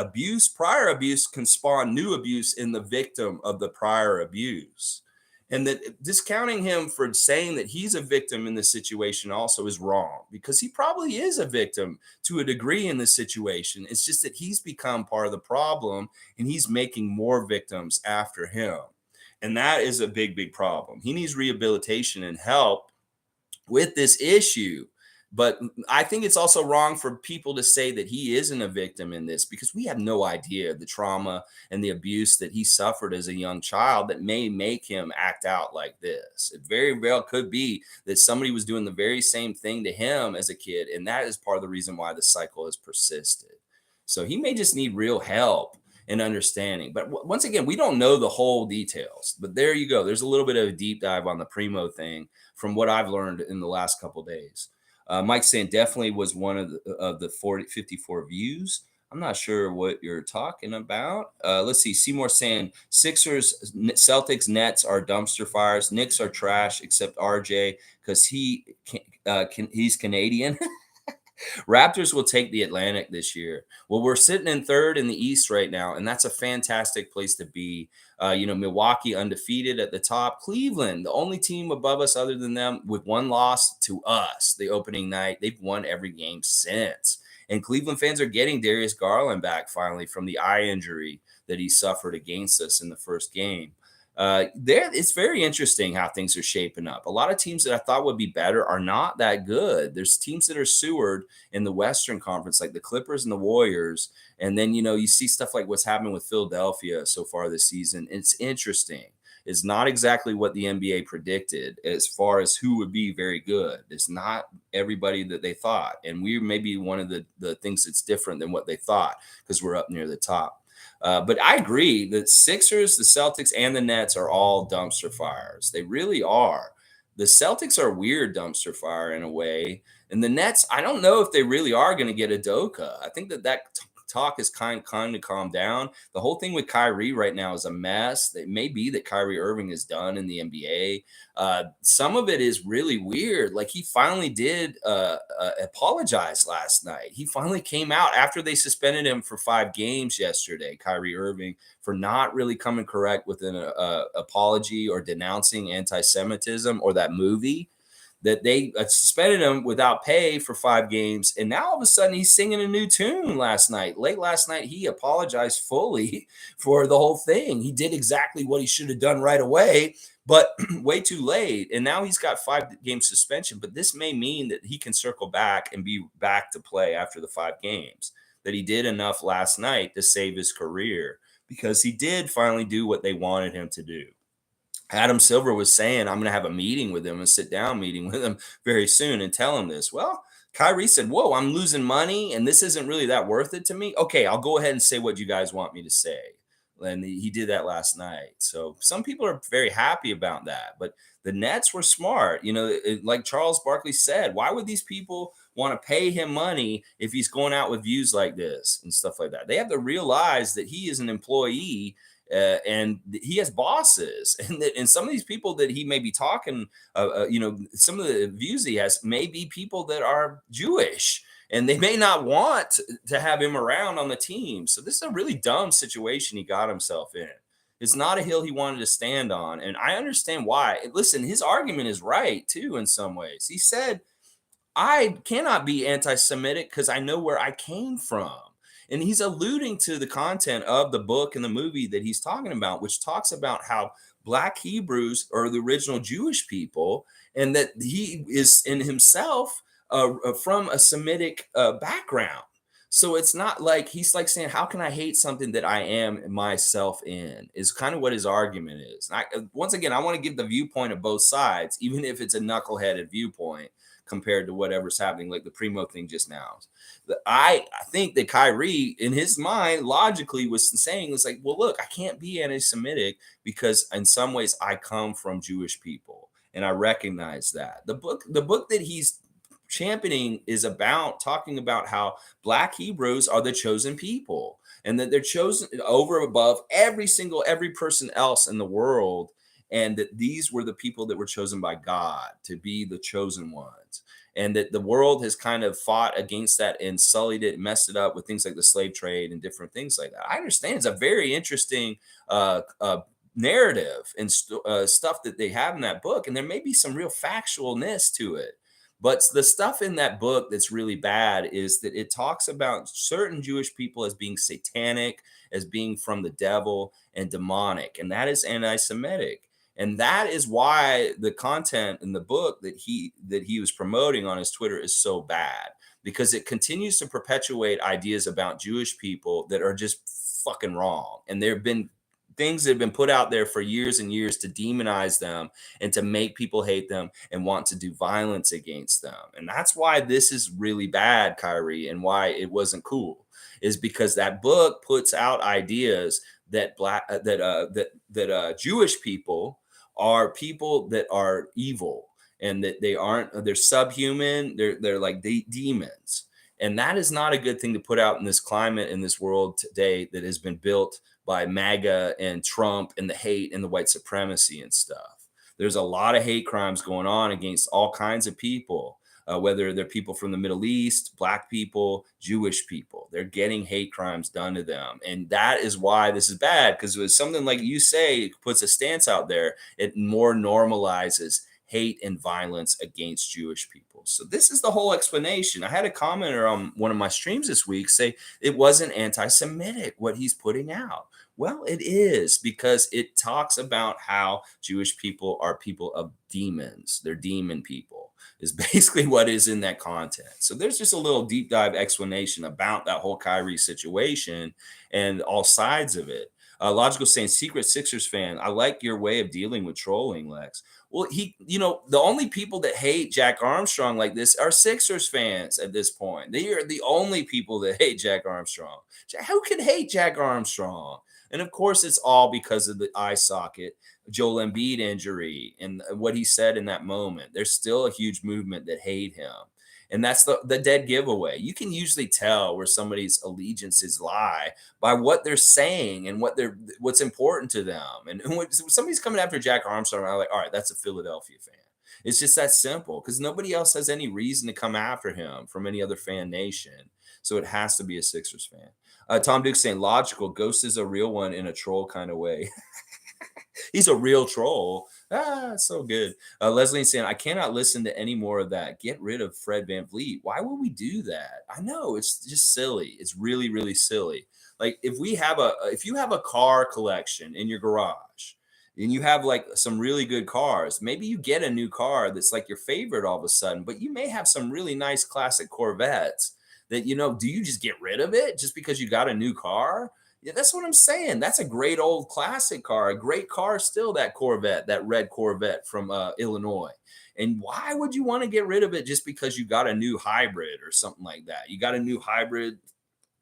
prior abuse can spawn new abuse in the victim of the prior abuse. And that discounting him for saying that he's a victim in this situation also is wrong, because he probably is a victim to a degree in this situation. It's just that he's become part of the problem and he's making more victims after him. And that is a big, big problem. He needs rehabilitation and help with this issue. But I think it's also wrong for people to say that he isn't a victim in this, because we have no idea the trauma and the abuse that he suffered as a young child that may make him act out like this. It very well could be that somebody was doing the very same thing to him as a kid, and that is part of the reason why the cycle has persisted. So he may just need real help and understanding. But once again, we don't know the whole details. But there you go. There's a little bit of a deep dive on the Primo thing from what I've learned in the last couple of days. Mike's saying definitely was one of the 54 views. I'm not sure what you're talking about. Let's see. Seymour saying Sixers, Celtics, Nets are dumpster fires. Knicks are trash, except RJ because he's Canadian. Raptors will take the Atlantic this year. Well, we're sitting in third in the East right now, and that's a fantastic place to be. Milwaukee undefeated at the top. Cleveland, the only team above us other than them with one loss to us the opening night. They've won every game since. And Cleveland fans are getting Darius Garland back finally from the eye injury that he suffered against us in the first game. It's very interesting how things are shaping up. A lot of teams that I thought would be better are not that good. There's teams that are sewered in the Western Conference, like the Clippers and the Warriors. And then, you see stuff like what's happening with Philadelphia so far this season. It's interesting. It's not exactly what the NBA predicted as far as who would be very good. It's not everybody that they thought. And we may be one of the things that's different than what they thought because we're up near the top. But I agree that Sixers, the Celtics, and the Nets are all dumpster fires. They really are. The Celtics are a weird dumpster fire in a way. And the Nets, I don't know if they really are going to get Udoka. I think that talk is kind of calmed down. The whole thing with Kyrie right now is a mess. It may be that Kyrie Irving is done in the NBA. Some of it is really weird. Like he finally did apologize last night. He finally came out after they suspended him for 5 games yesterday, Kyrie Irving, for not really coming correct with an apology or denouncing anti-Semitism or that movie. That they suspended him without pay for 5 games. And now all of a sudden he's singing a new tune last night. Late last night, he apologized fully for the whole thing. He did exactly what he should have done right away, but way too late. And now he's got 5-game suspension. But this may mean that he can circle back and be back to play after the 5 games, that he did enough last night to save his career because he did finally do what they wanted him to do. Adam Silver was saying, I'm going to have a meeting with him, a sit-down meeting with him very soon and tell him this. Well, Kyrie said, whoa, I'm losing money, and this isn't really that worth it to me. Okay, I'll go ahead and say what you guys want me to say. And he did that last night. So some people are very happy about that. But the Nets were smart. Like Charles Barkley said, why would these people want to pay him money if he's going out with views like this and stuff like that? They have to realize that he is an employee and he has bosses, and some of these people that he may be talking, some of the views he has may be people that are Jewish, and they may not want to have him around on the team. So this is a really dumb situation he got himself in. It's not a hill he wanted to stand on, and I understand why. Listen, his argument is right too in some ways. He said, I cannot be anti-Semitic because I know where I came from. And he's alluding to the content of the book and the movie that he's talking about, which talks about how Black Hebrews are the original Jewish people, and that he is in himself from a Semitic background. So it's not like he's like saying, how can I hate something that I am myself in, is kind of what his argument is. And once again, I want to give the viewpoint of both sides, even if it's a knuckleheaded viewpoint compared to whatever's happening, like the Primo thing just now. I think that Kyrie, in his mind, logically was saying, it's like, well, look, I can't be anti-Semitic because in some ways I come from Jewish people, and I recognize that. The book that he's championing is about talking about how Black Hebrews are the chosen people, and that they're chosen over above every person else in the world. And that these were the people that were chosen by God to be the chosen ones. and that the world has kind of fought against that and sullied it, messed it up with things like the slave trade and different things like that. I understand it's a very interesting narrative and stuff that they have in that book, and there may be some real factualness to it. But the stuff in that book that's really bad is that it talks about certain Jewish people as being satanic, as being from the devil and demonic, and that is anti-Semitic. And that is why the content in the book that he was promoting on his Twitter is so bad, because it continues to perpetuate ideas about Jewish people that are just fucking wrong. And there have been things that have been put out there for years and years to demonize them and to make people hate them and want to do violence against them. And that's why this is really bad, Kyrie, and why it wasn't cool, is because that book puts out ideas that Jewish people are people that are evil, and that they're subhuman, they're like demons. And that is not a good thing to put out in this climate, in this world today that has been built by MAGA and Trump and the hate and the white supremacy and stuff. There's a lot of hate crimes going on against all kinds of people, whether they're people from the Middle East, Black people, Jewish people. They're getting hate crimes done to them. And that is why this is bad, because it was something like you say, it puts a stance out there, it more normalizes hate and violence against Jewish people. So this is the whole explanation. I had a commenter on one of my streams this week say it wasn't anti-Semitic what he's putting out. Well, it is, because it talks about how Jewish people are people of demons. They're demon people, is basically what is in that content. So there's just a little deep dive explanation about that whole Kyrie situation and all sides of it. Logical saying, secret Sixers fan, I like your way of dealing with trolling, Lex. Well, the only people that hate Jack Armstrong like this are Sixers fans at this point. They are the only people that hate Jack Armstrong. Who can hate Jack Armstrong? And of course, it's all because of the eye socket, Joel Embiid injury, and what he said in that moment. There's still a huge movement that hate him. And that's the dead giveaway. You can usually tell where somebody's allegiances lie by what they're saying and what's important to them. And when somebody's coming after Jack Armstrong, I'm like, all right, that's a Philadelphia fan. It's just that simple, because nobody else has any reason to come after him from any other fan nation. So it has to be a Sixers fan. Tom Duke saying, logical, Ghost is a real one in a troll kind of way. He's a real troll. So good. Leslie saying, I cannot listen to any more of that. Get rid of Fred VanVleet. Why would we do that? I know, it's just silly. It's really, really silly. Like if you have a car collection in your garage and you have like some really good cars, maybe you get a new car that's like your favorite all of a sudden, but you may have some really nice classic Corvettes that, do you just get rid of it just because you got a new car? Yeah, that's what I'm saying. That's a great old classic car, a great car still, that Corvette, that red Corvette from Illinois. And why would you want to get rid of it just because you got a new hybrid or something like that? You got a new hybrid,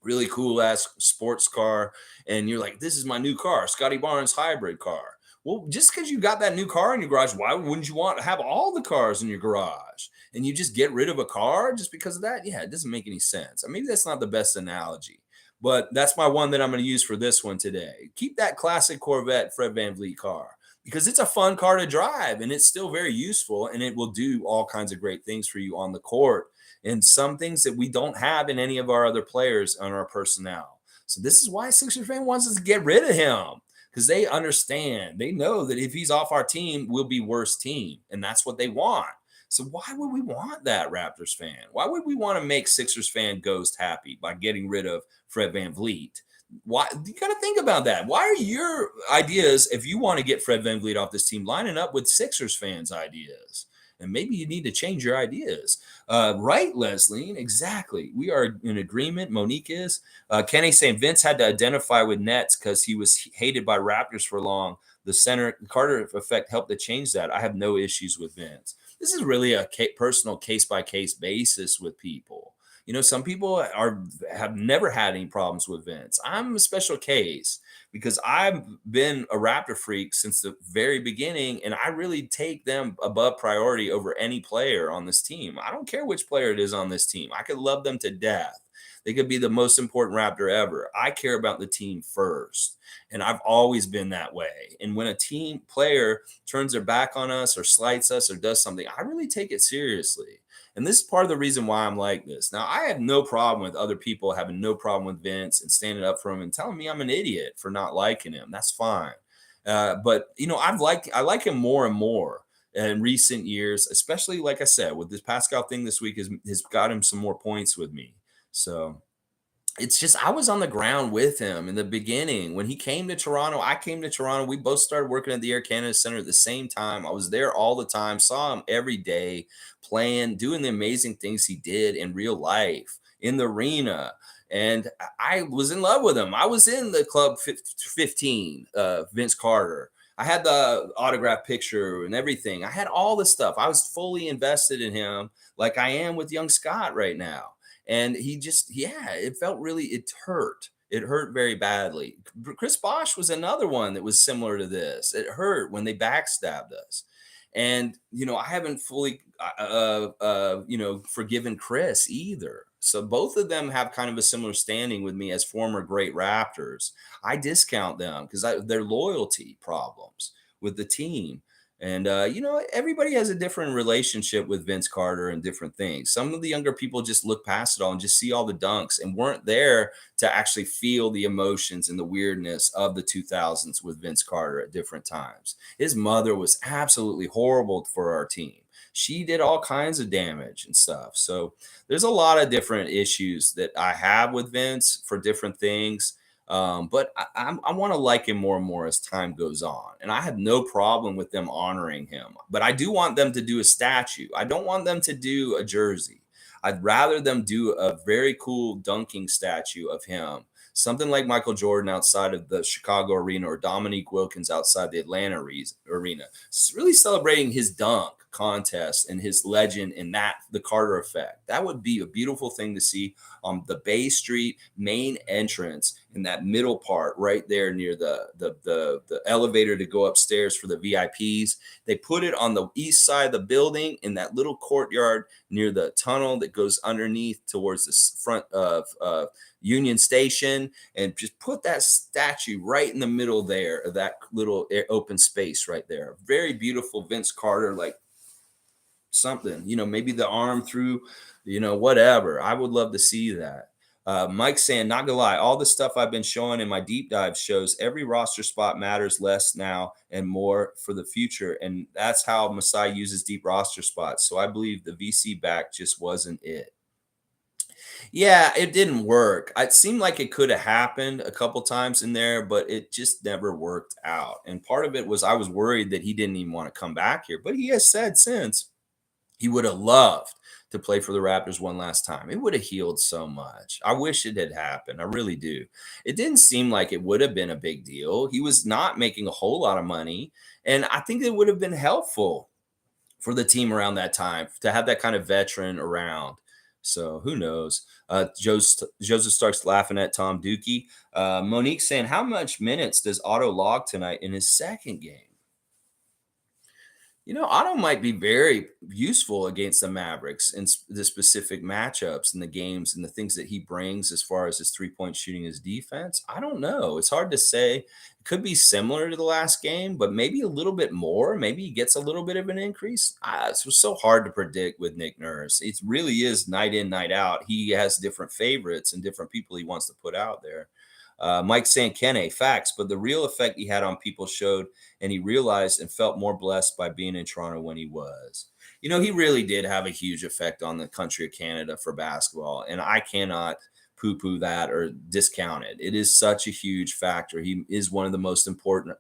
really cool ass sports car, and you're like, this is my new car, Scotty Barnes hybrid car. Well, just because you got that new car in your garage, why wouldn't you want to have all the cars in your garage? And you just get rid of a car just because of that? Yeah, it doesn't make any sense. Maybe that's not the best analogy, but that's my one that I'm going to use for this one today. Keep that classic Corvette Fred VanVleet car, because it's a fun car to drive and it's still very useful, and it will do all kinds of great things for you on the court, and some things that we don't have in any of our other players on our personnel. So this is why Sixers fan wants us to get rid of him, because they understand, they know that if he's off our team, we'll be worse team, and that's what they want. So why would we want that, Raptors fan? Why would we want to make Sixers fan Ghost happy by getting rid of Fred VanVleet? Why? You got to think about that. Why are your ideas, if you want to get Fred VanVleet off this team, lining up with Sixers fans' ideas? And maybe you need to change your ideas. Right, Leslie? Exactly. We are in agreement. Monique is. Kenny saying Vince had to identify with Nets because he was hated by Raptors for long. The Carter effect helped to change that. I have no issues with Vince. This is really a personal case-by-case basis with people. Some people have never had any problems with Vince. I'm a special case because I've been a Raptor freak since the very beginning, and I really take them above priority over any player on this team. I don't care which player it is on this team. I could love them to death. They could be the most important Raptor ever. I care about the team first, and I've always been that way. And when a team player turns their back on us or slights us or does something, I really take it seriously. And this is part of the reason why I'm like this. Now, I have no problem with other people having no problem with Vince and standing up for him and telling me I'm an idiot for not liking him. That's fine. But I like him more and more in recent years, especially like I said, with this Pascal thing this week has got him some more points with me. So it's just I was on the ground with him in the beginning. When he came to Toronto, I came to Toronto. We both started working at the Air Canada Center at the same time. I was there all the time, saw him every day, playing, doing the amazing things he did in real life, in the arena. And I was in love with him. I was in the Club 15, Vince Carter. I had the autograph picture and everything. I had all the stuff. I was fully invested in him like I am with young Scott right now. And he just, yeah, it felt really, it hurt. It hurt very badly. Chris Bosh was another one that was similar to this. It hurt when they backstabbed us. And, I haven't fully, forgiven Chris either. So both of them have kind of a similar standing with me as former great Raptors. I discount them because their loyalty problems with the team. And, everybody has a different relationship with Vince Carter and different things. Some of the younger people just look past it all and just see all the dunks and weren't there to actually feel the emotions and the weirdness of the 2000s with Vince Carter at different times. His mother was absolutely horrible for our team. She did all kinds of damage and stuff. So there's a lot of different issues that I have with Vince for different things. But I want to like him more and more as time goes on. And I have no problem with them honoring him. But I do want them to do a statue. I don't want them to do a jersey. I'd rather them do a very cool dunking statue of him. Something like Michael Jordan outside of the Chicago arena or Dominique Wilkins outside the Atlanta arena. It's really celebrating his dunk contest and his legend and the Carter effect. That would be a beautiful thing to see on the Bay Street main entrance in that middle part right there near the elevator to go upstairs for the VIPs. They put it on the east side of the building in that little courtyard near the tunnel that goes underneath towards the front of Union Station, and just put that statue right in the middle there of that little open space right there. Very beautiful Vince Carter, like something, maybe the arm through, whatever. I would love to see that. Mike saying, not gonna lie, all the stuff I've been showing in my deep dive shows every roster spot matters less now and more for the future. And that's how Masai uses deep roster spots. So I believe the VC back just wasn't it. Yeah, it didn't work. It seemed like it could have happened a couple times in there, but it just never worked out. And part of it was I was worried that he didn't even want to come back here. But he has said since he would have loved to play for the Raptors one last time. It would have healed so much. I wish it had happened. I really do. It didn't seem like it would have been a big deal. He was not making a whole lot of money. And I think it would have been helpful for the team around that time to have that kind of veteran around. So who knows? Joseph Stark's laughing at Tom Dookie. Monique saying, how much minutes does Otto log tonight in his second game? Otto might be very useful against the Mavericks in the specific matchups and the games and the things that he brings as far as his three-point shooting, his defense. I don't know. It's hard to say. It could be similar to the last game, but maybe a little bit more. Maybe he gets a little bit of an increase. It's so hard to predict with Nick Nurse. It really is night in, night out. He has different favorites and different people he wants to put out there. Mike saying, Kenne, facts, but the real effect he had on people showed, and he realized and felt more blessed by being in Toronto when he was. He really did have a huge effect on the country of Canada for basketball, and I cannot poo-poo that or discount it. It is such a huge factor. He is one of the most important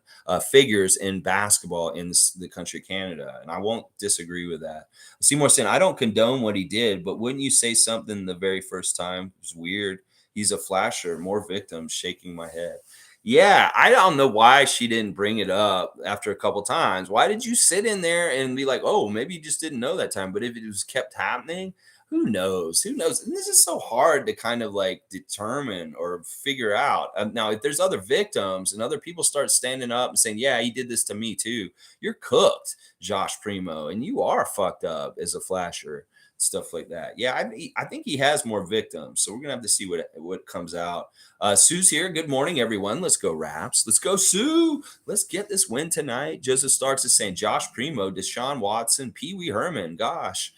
figures in basketball in the country of Canada, and I won't disagree with that. Seymour saying, I don't condone what he did, but wouldn't you say something the very first time? It was weird. He's a flasher, more victims, shaking my head. Yeah, I don't know why she didn't bring it up after a couple times. Why did you sit in there and be like, oh, maybe you just didn't know that time? But if it was kept happening, who knows? Who knows? And this is so hard to kind of like determine or figure out. Now, if there's other victims and other people start standing up and saying, yeah, he did this to me too, you're cooked, Josh Primo, and you are fucked up as a flasher. Stuff like that. Yeah, I think he has more victims. So we're going to have to see what comes out. Sue's here. Good morning, everyone. Let's go Raps. Let's go, Sue. Let's get this win tonight. Joseph Starks is saying Josh Primo, Deshaun Watson, Pee Wee Herman. Gosh.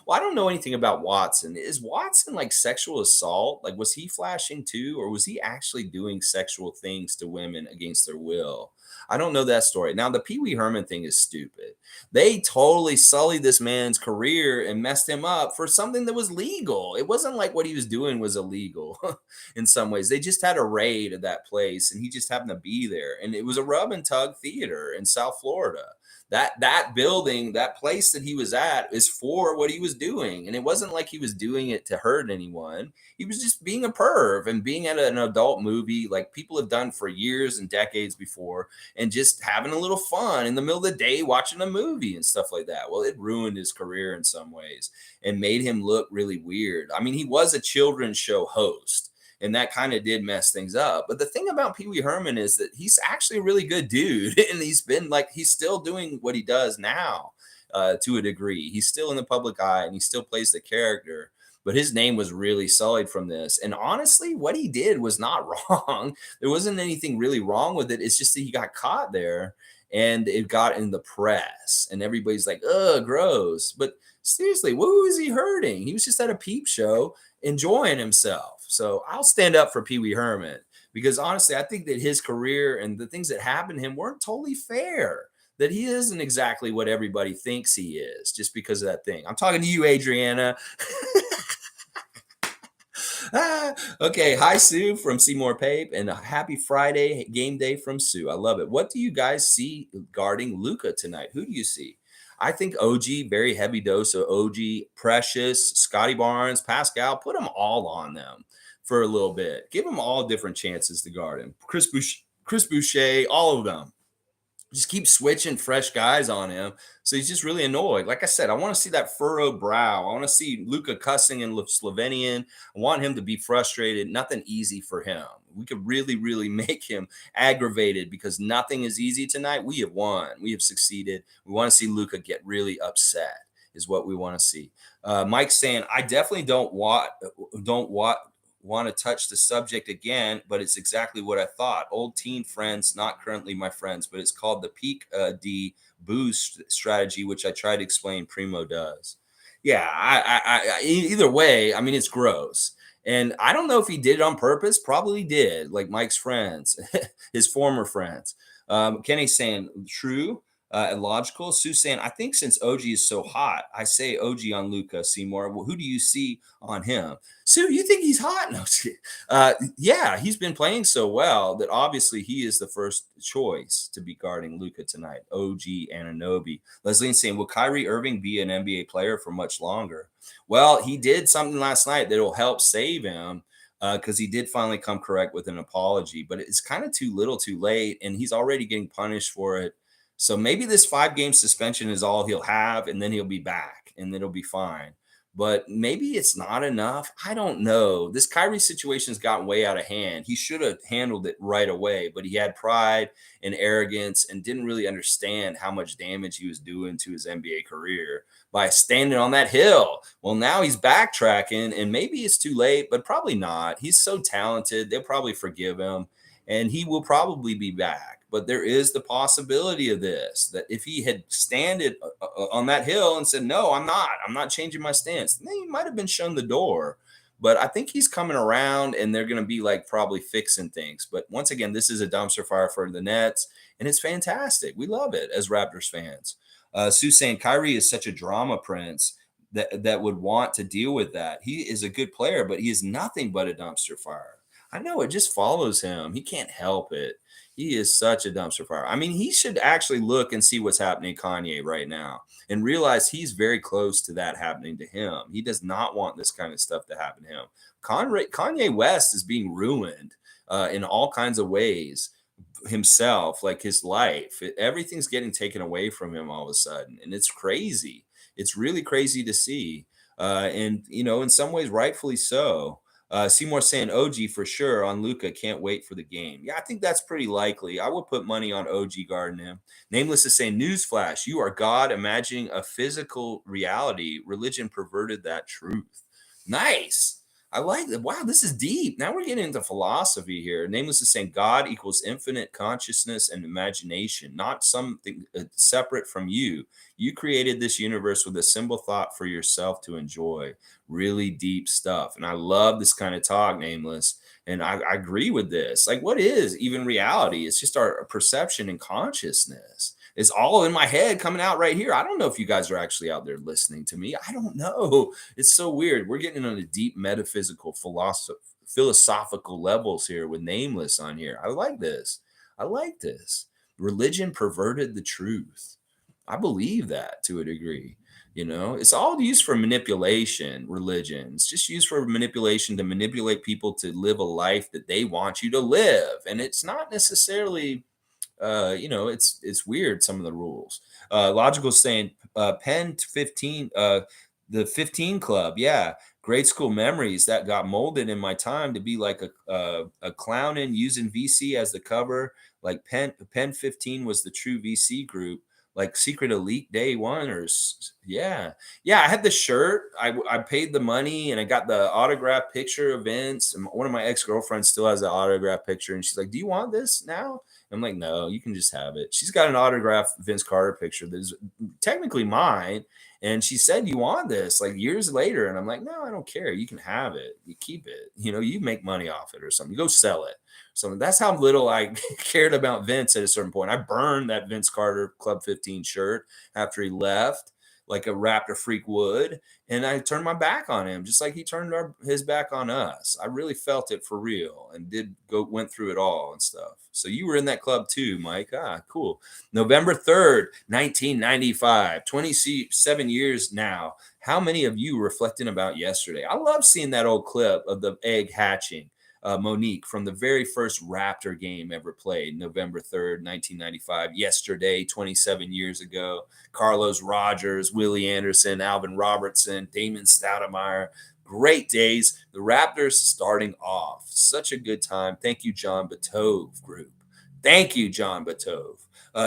Well, I don't know anything about Watson. Is Watson like sexual assault? Like, was he flashing too, or was he actually doing sexual things to women against their will? I don't know that story. Now, the Pee Wee Herman thing is stupid. They totally sullied this man's career and messed him up for something that was legal. It wasn't like what he was doing was illegal in some ways. They just had a raid of that place and he just happened to be there. And it was a rub and tug theater in South Florida. That building, that place that he was at is for what he was doing. And it wasn't like he was doing it to hurt anyone. He was just being a perv and being at an adult movie like people have done for years and decades before, and just having a little fun in the middle of the day watching a movie and stuff like that. Well, it ruined his career in some ways and made him look really weird. I mean, he was a children's show host, and that kind of did mess things up. But the thing about Pee Wee Herman is that he's actually a really good dude, and he's still doing what he does now to a degree. He's still in the public eye, and he still plays the character. But his name was really sullied from this. And honestly, what he did was not wrong. There wasn't anything really wrong with it. It's just that he got caught there and it got in the press. And everybody's like, ugh, gross. But seriously, what was he hurting? He was just at a peep show enjoying himself. So I'll stand up for Pee Wee Herman because honestly, I think that his career and the things that happened to him weren't totally fair. That he isn't exactly what everybody thinks he is just because of that thing. I'm talking to you, Adriana. Okay. Hi, Sue from Seymour Pape, and a happy Friday game day from Sue. I love it. What do you guys see guarding Luka tonight? Who do you see? I think OG, very heavy dose of OG, Precious, Scotty Barnes, Pascal, put them all on them for a little bit. Give them all different chances to guard him. Chris Boucher, all of them. Just keep switching fresh guys on him. So he's just really annoyed. Like I said, I want to see that furrowed brow. I want to see Luka cussing in Slovenian. I want him to be frustrated. Nothing easy for him. We could really, really make him aggravated because nothing is easy tonight. We have won. We have succeeded. We want to see Luka get really upset is what we want to see. Mike's saying, I definitely don't want to touch the subject again, but it's exactly what I thought. Old teen friends, not currently my friends, but it's called the peak D boost strategy, which I try to explain. Primo does. Yeah, either way, I mean, it's gross. And I don't know if he did it on purpose. Probably did, like Mike's friends, his former friends. Kenny's saying, true. And logical. Sue saying, I think since OG is so hot, I say OG on Luka Seymour. Well, who do you see on him? Sue, you think he's hot? No, yeah, he's been playing so well that obviously he is the first choice to be guarding Luka tonight. OG Anunoby. Leslie's saying, will Kyrie Irving be an NBA player for much longer? Well, he did something last night that will help save him. Because he did finally come correct with an apology, but it's kind of too little too late, and he's already getting punished for it. So maybe this 5-game suspension is all he'll have, and then he'll be back, and then it'll be fine. But maybe it's not enough. I don't know. This Kyrie situation's gotten way out of hand. He should have handled it right away, but he had pride and arrogance and didn't really understand how much damage he was doing to his NBA career by standing on that hill. Well, now he's backtracking, and maybe it's too late, but probably not. He's so talented. They'll probably forgive him, and he will probably be back. But there is the possibility of this, that if he had standed on that hill and said, no, I'm not changing my stance, then he might have been shown the door. But I think he's coming around, and they're going to be like probably fixing things. But once again, this is a dumpster fire for the Nets, and it's fantastic. We love it as Raptors fans. Sue saying Kyrie is such a drama prince that would want to deal with that. He is a good player, but he is nothing but a dumpster fire. I know, it just follows him. He can't help it. He is such a dumpster fire. I mean, he should actually look and see what's happening to Kanye right now and realize he's very close to that happening to him. He does not want this kind of stuff to happen to him. Kanye West is being ruined in all kinds of ways himself, like his life. Everything's getting taken away from him all of a sudden, and it's crazy. It's really crazy to see. And, in some ways, rightfully so. Seymour saying OG for sure on Luka. Can't wait for the game. Yeah, I think that's pretty likely. I would put money on OG guarding him. Nameless is saying, newsflash, you are God imagining a physical reality. Religion perverted that truth. Nice. I like that. Wow, this is deep. Now we're getting into philosophy here. Nameless is saying God equals infinite consciousness and imagination, not something separate from you. You created this universe with a simple thought for yourself to enjoy. Really deep stuff. And I love this kind of talk, Nameless. And I agree with this. Like, what is even reality? It's just our perception and consciousness. It's all in my head coming out right here. I don't know if you guys are actually out there listening to me. I don't know. It's so weird. We're getting on a deep metaphysical philosophical levels here with Nameless on here. I like this. I like this. Religion perverted the truth. I believe that to a degree. It's all used for manipulation. Religion, it's just used for manipulation to manipulate people to live a life that they want you to live, and it's not necessarily it's weird, some of the rules. Logical saying Penn 15, the 15 Club, yeah, grade school memories that got molded in my time to be like a clown in using VC as the cover. Like Penn 15 was the true VC group, like Secret Elite Day One, yeah. I had the shirt. I paid the money and I got the autograph picture of Vince. And one of my ex-girlfriends still has the autograph picture, and she's like, "Do you want this now?" I'm like, "No, you can just have it." She's got an autographed Vince Carter picture that is technically mine. And she said, "You want this?" Like years later. And I'm like, "No, I don't care. You can have it. You keep it. You make money off it or something. You go sell it." So that's how little I cared about Vince at a certain point. I burned that Vince Carter Club 15 shirt after he left, like a Raptor freak would. And I turned my back on him, just like he turned his back on us. I really felt it for real and went through it all and stuff. So you were in that club too, Mike. Ah, cool. November 3rd, 1995, 27 years now. How many of you reflecting about yesterday? I love seeing that old clip of the egg hatching. Monique from the very first Raptor game ever played, November 3rd, 1995, yesterday, 27 years ago. Carlos Rogers, Willie Anderson, Alvin Robertson, Damon Stoudemire. Great days. The Raptors starting off. Such a good time. Thank you, John Batove group. Thank you, John Batove.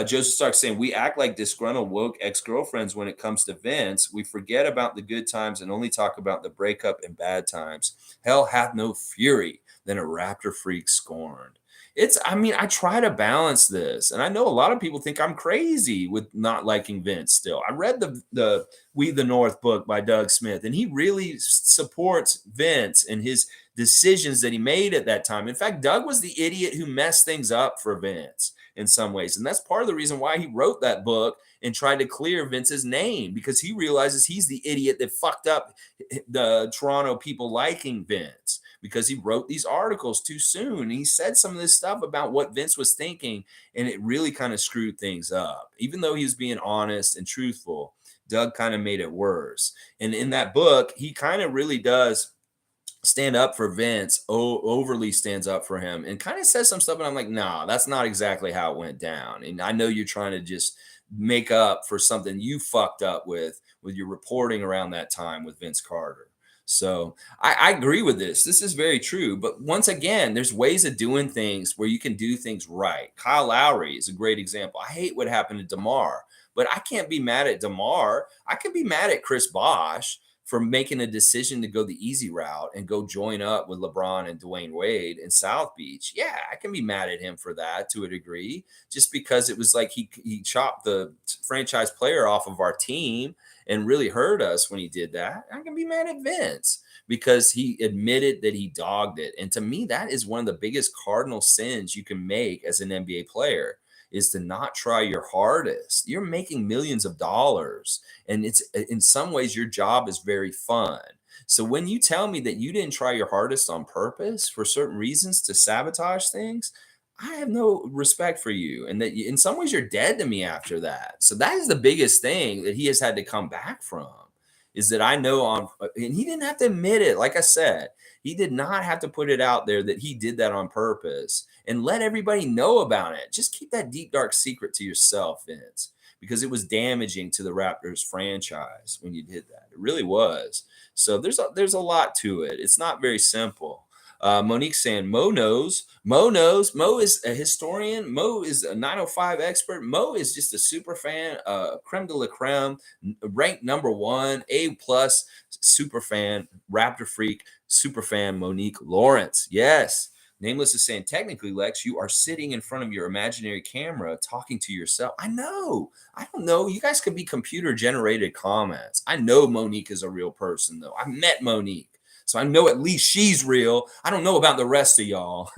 Joseph Stark saying, we act like disgruntled woke ex-girlfriends when it comes to Vince. We forget about the good times and only talk about the breakup and bad times. Hell hath no fury than a Raptor freak scorned. I try to balance this. And I know a lot of people think I'm crazy with not liking Vince still. I read the We the North book by Doug Smith, and he really supports Vince and his decisions that he made at that time. In fact, Doug was the idiot who messed things up for Vince in some ways. And that's part of the reason why he wrote that book and tried to clear Vince's name, because he realizes he's the idiot that fucked up the Toronto people liking Vince, because he wrote these articles too soon. And he said some of this stuff about what Vince was thinking, and it really kind of screwed things up. Even though he was being honest and truthful, Doug kind of made it worse. And in that book, he kind of really does stand up for Vince, overly stands up for him, and kind of says some stuff. And I'm like, nah, that's not exactly how it went down. And I know you're trying to just make up for something you fucked up with your reporting around that time with Vince Carter. So I agree with this. This is very true. But once again, there's ways of doing things where you can do things right. Kyle Lowry is a great example. I hate what happened to DeMar, but I can't be mad at DeMar. I can be mad at Chris Bosh for making a decision to go the easy route and go join up with LeBron and Dwayne Wade in South Beach. Yeah, I can be mad at him for that to a degree, just because it was like he chopped the franchise player off of our team and really hurt us when he did that. I can be mad at Vince because he admitted that he dogged it. And to me, that is one of the biggest cardinal sins you can make as an NBA player, is to not try your hardest. You're making millions of dollars, and it's in some ways your job is very fun. So when you tell me that you didn't try your hardest on purpose for certain reasons to sabotage things, I have no respect for you, and that in some ways you're dead to me after that. So that is the biggest thing that he has had to come back from, is that I know and he didn't have to admit it. Like I said, he did not have to put it out there that he did that on purpose and let everybody know about it. Just keep that deep, dark secret to yourself, Vince, because it was damaging to the Raptors franchise when you did that. It really was. So there's a lot to it. It's not very simple. Monique saying Mo knows. Mo knows. Mo is a historian. Mo is a 905 expert. Mo is just a super fan, creme de la creme, ranked number one, A+ super fan, Raptor freak, super fan, Monique Lawrence. Yes. Nameless is saying, technically, Lex, you are sitting in front of your imaginary camera talking to yourself. I know. I don't know. You guys could be computer generated comments. I know Monique is a real person, though. I met Monique. So I know at least she's real. I don't know about the rest of y'all.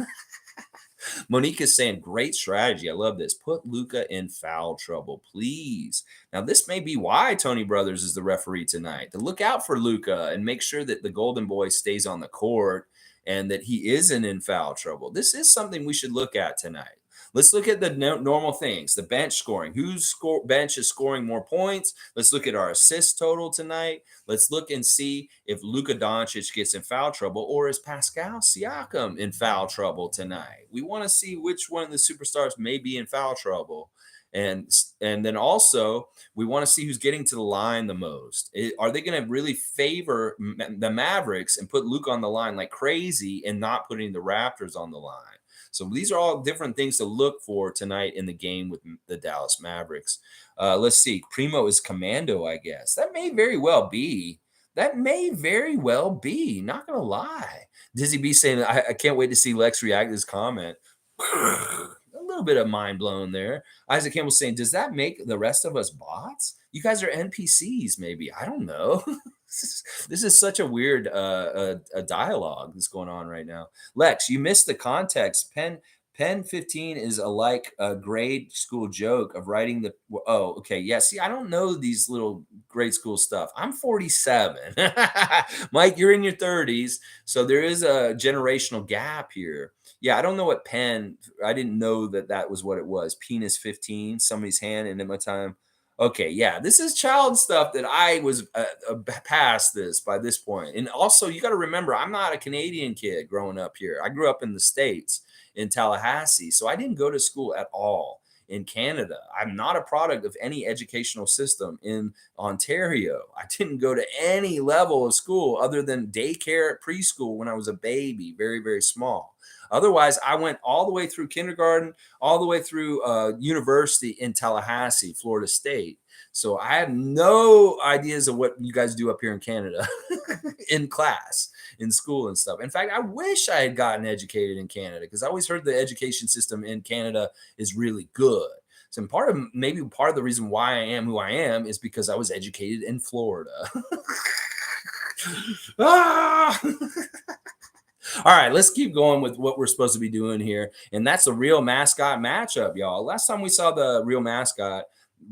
Monique is saying, great strategy. I love this. Put Luka in foul trouble, please. Now, this may be why Tony Brothers is the referee tonight. To look out for Luka and make sure that the Golden Boy stays on the court and that he isn't in foul trouble. This is something we should look at tonight. Let's look at the normal things, the bench scoring. Whose bench is scoring more points? Let's look at our assist total tonight. Let's look and see if Luka Doncic gets in foul trouble or is Pascal Siakam in foul trouble tonight. We want to see which one of the superstars may be in foul trouble. And then also we want to see who's getting to the line the most. Are they going to really favor the Mavericks and put Luka on the line like crazy and not putting the Raptors on the line? So these are all different things to look for tonight in the game with the Dallas Mavericks. Let's see. Primo is commando, I guess. That may very well be. That may very well be. Not going to lie. Dizzy B saying, I can't wait to see Lex react to this comment. A little bit of mind blown there. Isaac Campbell saying, does that make the rest of us bots? You guys are NPCs, maybe. I don't know. This is such a weird a dialogue that's going on right now. Lex, you missed the context. Pen 15 is like a grade school joke of writing the. Oh, okay. Yeah. See, I don't know these little grade school stuff. I'm 47. Mike, you're in your 30s. So there is a generational gap here. Yeah. I don't know what pen. I didn't know that was what it was. Penis 15, somebody's hand. And at my time. Okay, yeah, this is child stuff that I was past this by this point. And also, you got to remember, I'm not a Canadian kid growing up here. I grew up in the States in Tallahassee, so I didn't go to school at all in Canada. I'm not a product of any educational system in Ontario. I didn't go to any level of school other than daycare at preschool when I was a baby, very, very small. Otherwise, I went all the way through kindergarten, all the way through university in Tallahassee, Florida State. So I have no ideas of what you guys do up here in Canada in class, in school and stuff. In fact, I wish I had gotten educated in Canada because I always heard the education system in Canada is really good. So part of the reason why I am who I am is because I was educated in Florida. Ah! All right, let's keep going with what we're supposed to be doing here. And that's the real mascot matchup, y'all. Last time we saw the real mascot,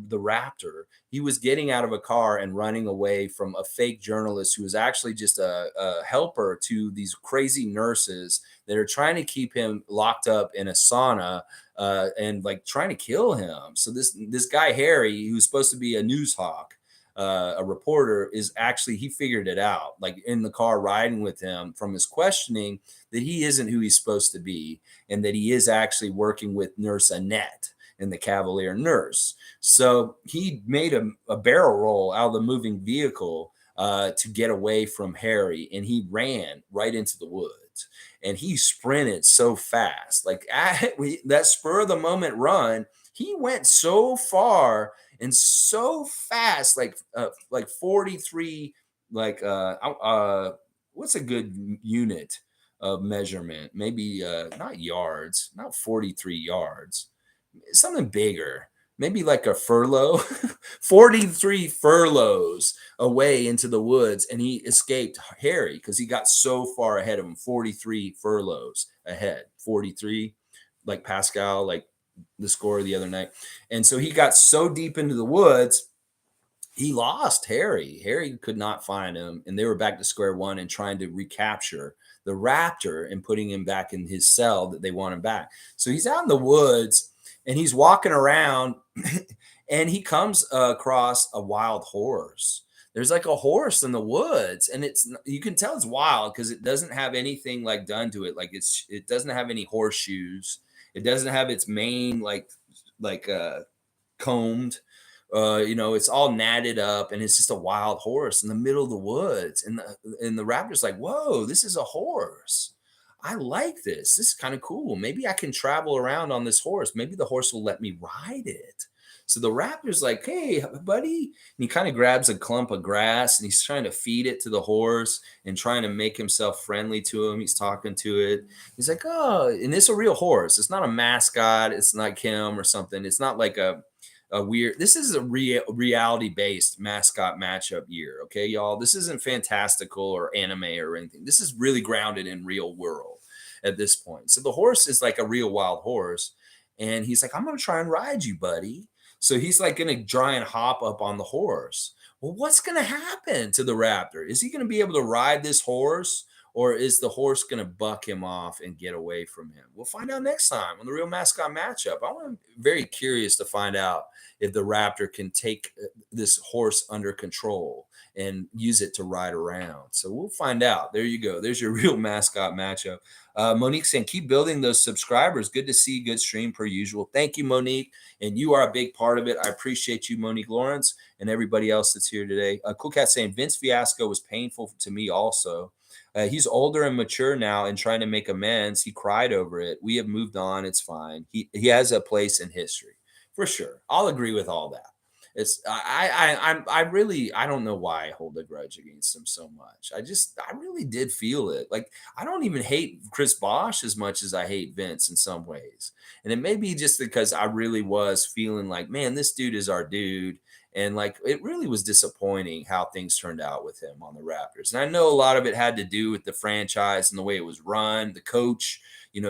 the Raptor, he was getting out of a car and running away from a fake journalist who was actually just a helper to these crazy nurses that are trying to keep him locked up in a sauna and like trying to kill him. So this guy, Harry, who's supposed to be a news hawk, a reporter, is actually, he figured it out, like in the car riding with him from his questioning, that he isn't who he's supposed to be and that he is actually working with Nurse Annette and the Cavalier nurse. So he made a barrel roll out of the moving vehicle to get away from Harry, and he ran right into the woods. And he sprinted so fast, like that spur of the moment run. He went so far and so fast, like 43, what's a good unit of measurement? Maybe not yards, not 43 yards, something bigger, maybe like a furlough. 43 furloughs away into the woods, and he escaped Harry because he got so far ahead of him. 43 furloughs ahead, 43, like Pascal, like the score the other night. And so he got so deep into the woods, he lost Harry. Harry could not find him, and they were back to square one and trying to recapture the Raptor and putting him back in his cell that they want him back. So he's out in the woods and he's walking around and he comes across a wild horse. There's like a horse in the woods, and you can tell it's wild because it doesn't have anything like done to it. Like it doesn't have any horseshoes. It doesn't have its mane combed. It's all natted up, and it's just a wild horse in the middle of the woods. And the Raptor's like, whoa, this is a horse. I like this. This is kind of cool. Maybe I can travel around on this horse. Maybe the horse will let me ride it. So the raptor's like, hey, buddy. And he kind of grabs a clump of grass and he's trying to feed it to the horse and trying to make himself friendly to him. He's talking to it. He's like, oh, and it's a real horse. It's not a mascot. It's like him or something. It's not like a weird, this is a reality based mascot matchup year. Okay, y'all. This isn't fantastical or anime or anything. This is really grounded in real world at this point. So the horse is like a real wild horse. And he's like, I'm going to try and ride you, buddy. So he's like going to try and hop up on the horse. Well, what's going to happen to the raptor? Is he going to be able to ride this horse? Or is the horse going to buck him off and get away from him? We'll find out next time on the Real Mascot Matchup. I'm very curious to find out if the raptor can take this horse under control and use it to ride around. So we'll find out. There you go. There's your Real Mascot Matchup. Monique saying, keep building those subscribers. Good to see. Good stream per usual. Thank you, Monique. And you are a big part of it. I appreciate you, Monique Lawrence, and everybody else that's here today. Cool Cat saying, Vince fiasco was painful to me also. He's older and mature now and trying to make amends. He cried over it. We have moved on. It's fine. He has a place in history for sure. I'll agree with all that. It's I really I don't know why I hold a grudge against him so much. I really did feel it. Like I don't even hate Chris Bosh as much as I hate Vince in some ways. And it may be just because I really was feeling like, man, this dude is our dude. And like it really was disappointing how things turned out with him on the Raptors. And I know a lot of it had to do with the franchise and the way it was run, the coach,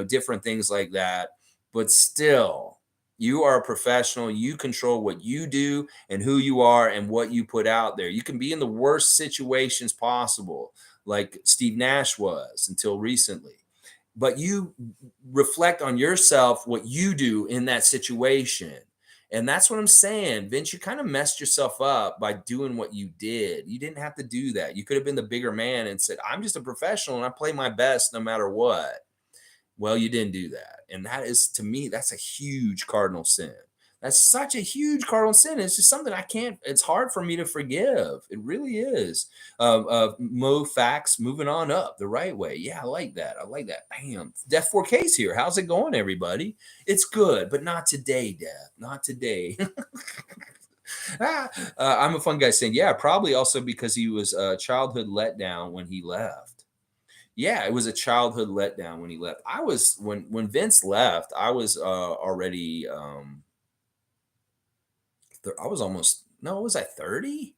different things like that. But still, you are a professional. You control what you do and who you are and what you put out there. You can be in the worst situations possible, like Steve Nash was until recently. But you reflect on yourself, what you do in that situation. And that's what I'm saying. Vince, you kind of messed yourself up by doing what you did. You didn't have to do that. You could have been the bigger man and said, I'm just a professional and I play my best no matter what. Well, you didn't do that. And that is, to me, that's a huge cardinal sin. That's such a huge cardinal sin. It's just something it's hard for me to forgive. It really is. Mo Facts moving on up the right way. Yeah, I like that. I like that. Bam. Death 4K's here. How's it going, everybody? It's good, but not today, Death. Not today. I'm a fun guy saying, yeah, probably also because he was a childhood letdown when he left. Yeah, it was a childhood letdown when he left. I was when Vince left, I was already I was almost no, was I 30?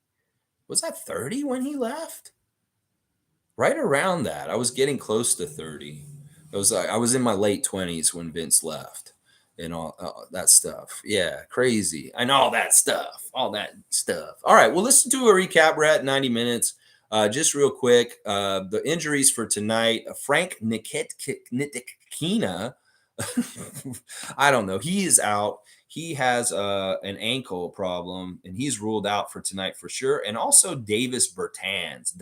Was I 30 when he left? Right around that. I was getting close to 30. I was in my late 20s when Vince left and all that stuff. Yeah, crazy. And all that stuff. All that stuff. All right, well, let's do a recap. We're at 90 minutes. Just real quick, the injuries for tonight. Frank Ntilikina, I don't know. He is out. He has an ankle problem, and he's ruled out for tonight for sure. And also Davis Bertans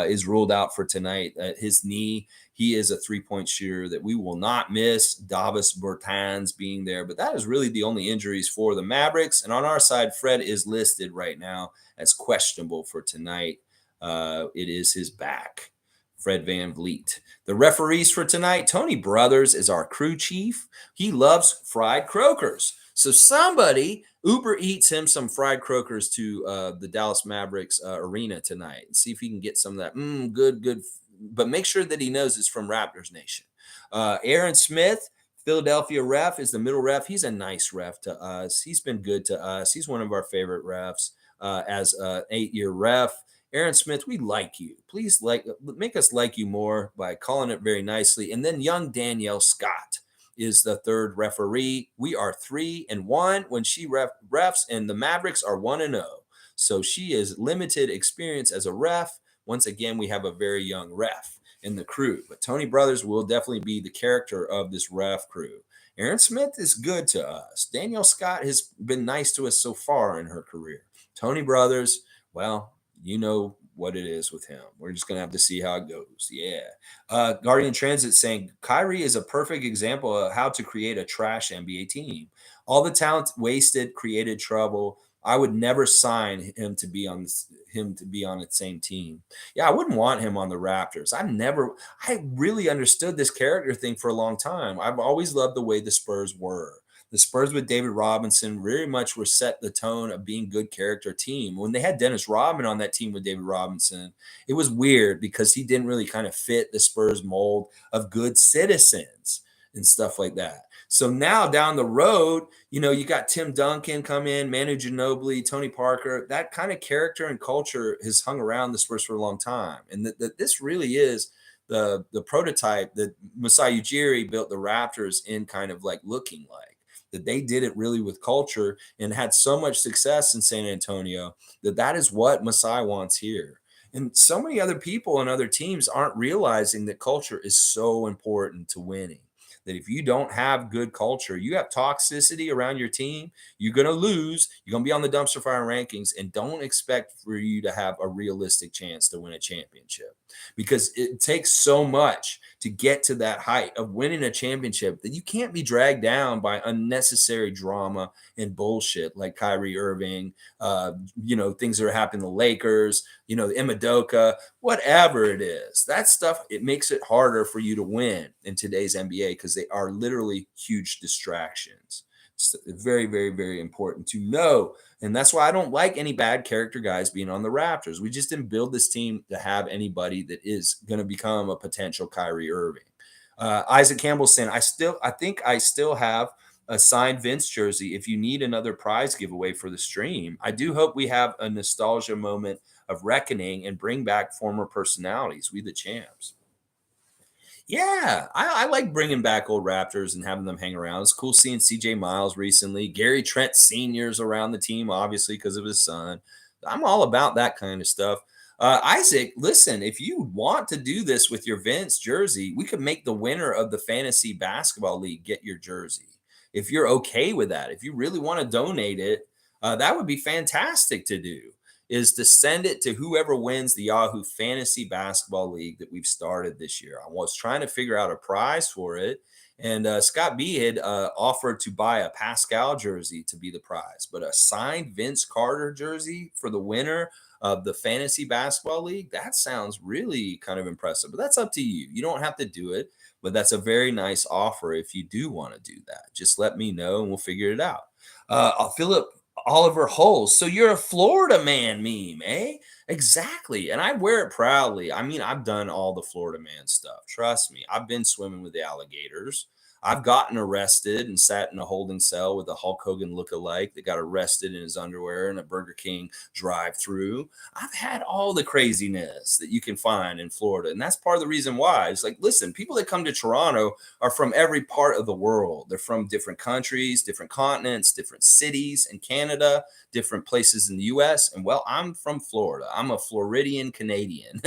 is ruled out for tonight. His knee, he is a three-point shooter that we will not miss. Davis Bertans being there. But that is really the only injuries for the Mavericks. And on our side, Fred is listed right now as questionable for tonight. It is his back. Fred VanVleet. The referees for tonight, Tony Brothers is our crew chief. He loves fried croakers. So somebody Uber eats him some fried croakers to the Dallas Mavericks arena tonight and see if he can get some of that. Good. But make sure that he knows it's from Raptors Nation. Aaron Smith, Philadelphia ref, is the middle ref. He's a nice ref to us. He's been good to us. He's one of our favorite refs as an 8-year ref. Aaron Smith, we like you. Please make us like you more by calling it very nicely. And then young Danielle Scott is the third referee. We are 3-1 when she refs, and the Mavericks are 1-0. So she is limited experience as a ref. Once again, we have a very young ref in the crew. But Tony Brothers will definitely be the character of this ref crew. Aaron Smith is good to us. Danielle Scott has been nice to us so far in her career. Tony Brothers, well, you know what it is with him. We're just going to have to see how it goes. Yeah. Guardian Transit saying, Kyrie is a perfect example of how to create a trash NBA team. All the talent wasted, created trouble. I would never sign him to be on him to be on the same team. Yeah, I wouldn't want him on the Raptors. I really understood this character thing for a long time. I've always loved the way the Spurs were. The Spurs with David Robinson very much were set the tone of being good character team. When they had Dennis Rodman on that team with David Robinson, it was weird because he didn't really kind of fit the Spurs mold of good citizens and stuff like that. So now down the road, you got Tim Duncan come in, Manu Ginobili, Tony Parker. That kind of character and culture has hung around the Spurs for a long time. And that this really is the prototype that Masai Ujiri built the Raptors in kind of like looking like. That they did it really with culture and had so much success in San Antonio that is what Masai wants here. And so many other people and other teams aren't realizing that culture is so important to winning. That if you don't have good culture, you have toxicity around your team, you're going to lose. You're going to be on the dumpster fire rankings, and don't expect for you to have a realistic chance to win a championship because it takes so much to get to that height of winning a championship that you can't be dragged down by unnecessary drama and bullshit like Kyrie Irving, things that are happening to the Lakers, the Imadoka, whatever it is. That stuff, it makes it harder for you to win in today's NBA because they are literally huge distractions. It's very, very, very important to know. And that's why I don't like any bad character guys being on the Raptors. We just didn't build this team to have anybody that is going to become a potential Kyrie Irving. Isaac Campbell saying, I think I still have a signed Vince jersey if you need another prize giveaway for the stream. I do hope we have a nostalgia moment of reckoning and bring back former personalities. We the champs. Yeah, I like bringing back old Raptors and having them hang around. It's cool seeing CJ Miles recently. Gary Trent Sr.'s around the team, obviously, because of his son. I'm all about that kind of stuff. Isaac, listen, if you want to do this with your Vince jersey, we could make the winner of the Fantasy Basketball League get your jersey. If you're okay with that, if you really want to donate it, that would be fantastic to do. Is to send it to whoever wins the Yahoo Fantasy Basketball League that we've started this year. I was trying to figure out a prize for it, and Scott B had offered to buy a Pascal jersey to be the prize, but a signed Vince Carter jersey for the winner of the Fantasy Basketball League, that sounds really kind of impressive, but that's up to you. You don't have to do it, but that's a very nice offer if you do want to do that. Just let me know, and we'll figure it out. Philip Oliver Holes. So you're a Florida man meme, eh? Exactly. And I wear it proudly. I mean, I've done all the Florida man stuff. Trust me. I've been swimming with the alligators. I've gotten arrested and sat in a holding cell with a Hulk Hogan lookalike that got arrested in his underwear in a Burger King drive-through. I've had all the craziness that you can find in Florida. And that's part of the reason why. It's like, listen, people that come to Toronto are from every part of the world. They're from different countries, different continents, different cities in Canada, different places in the US. And well, I'm from Florida. I'm a Floridian Canadian.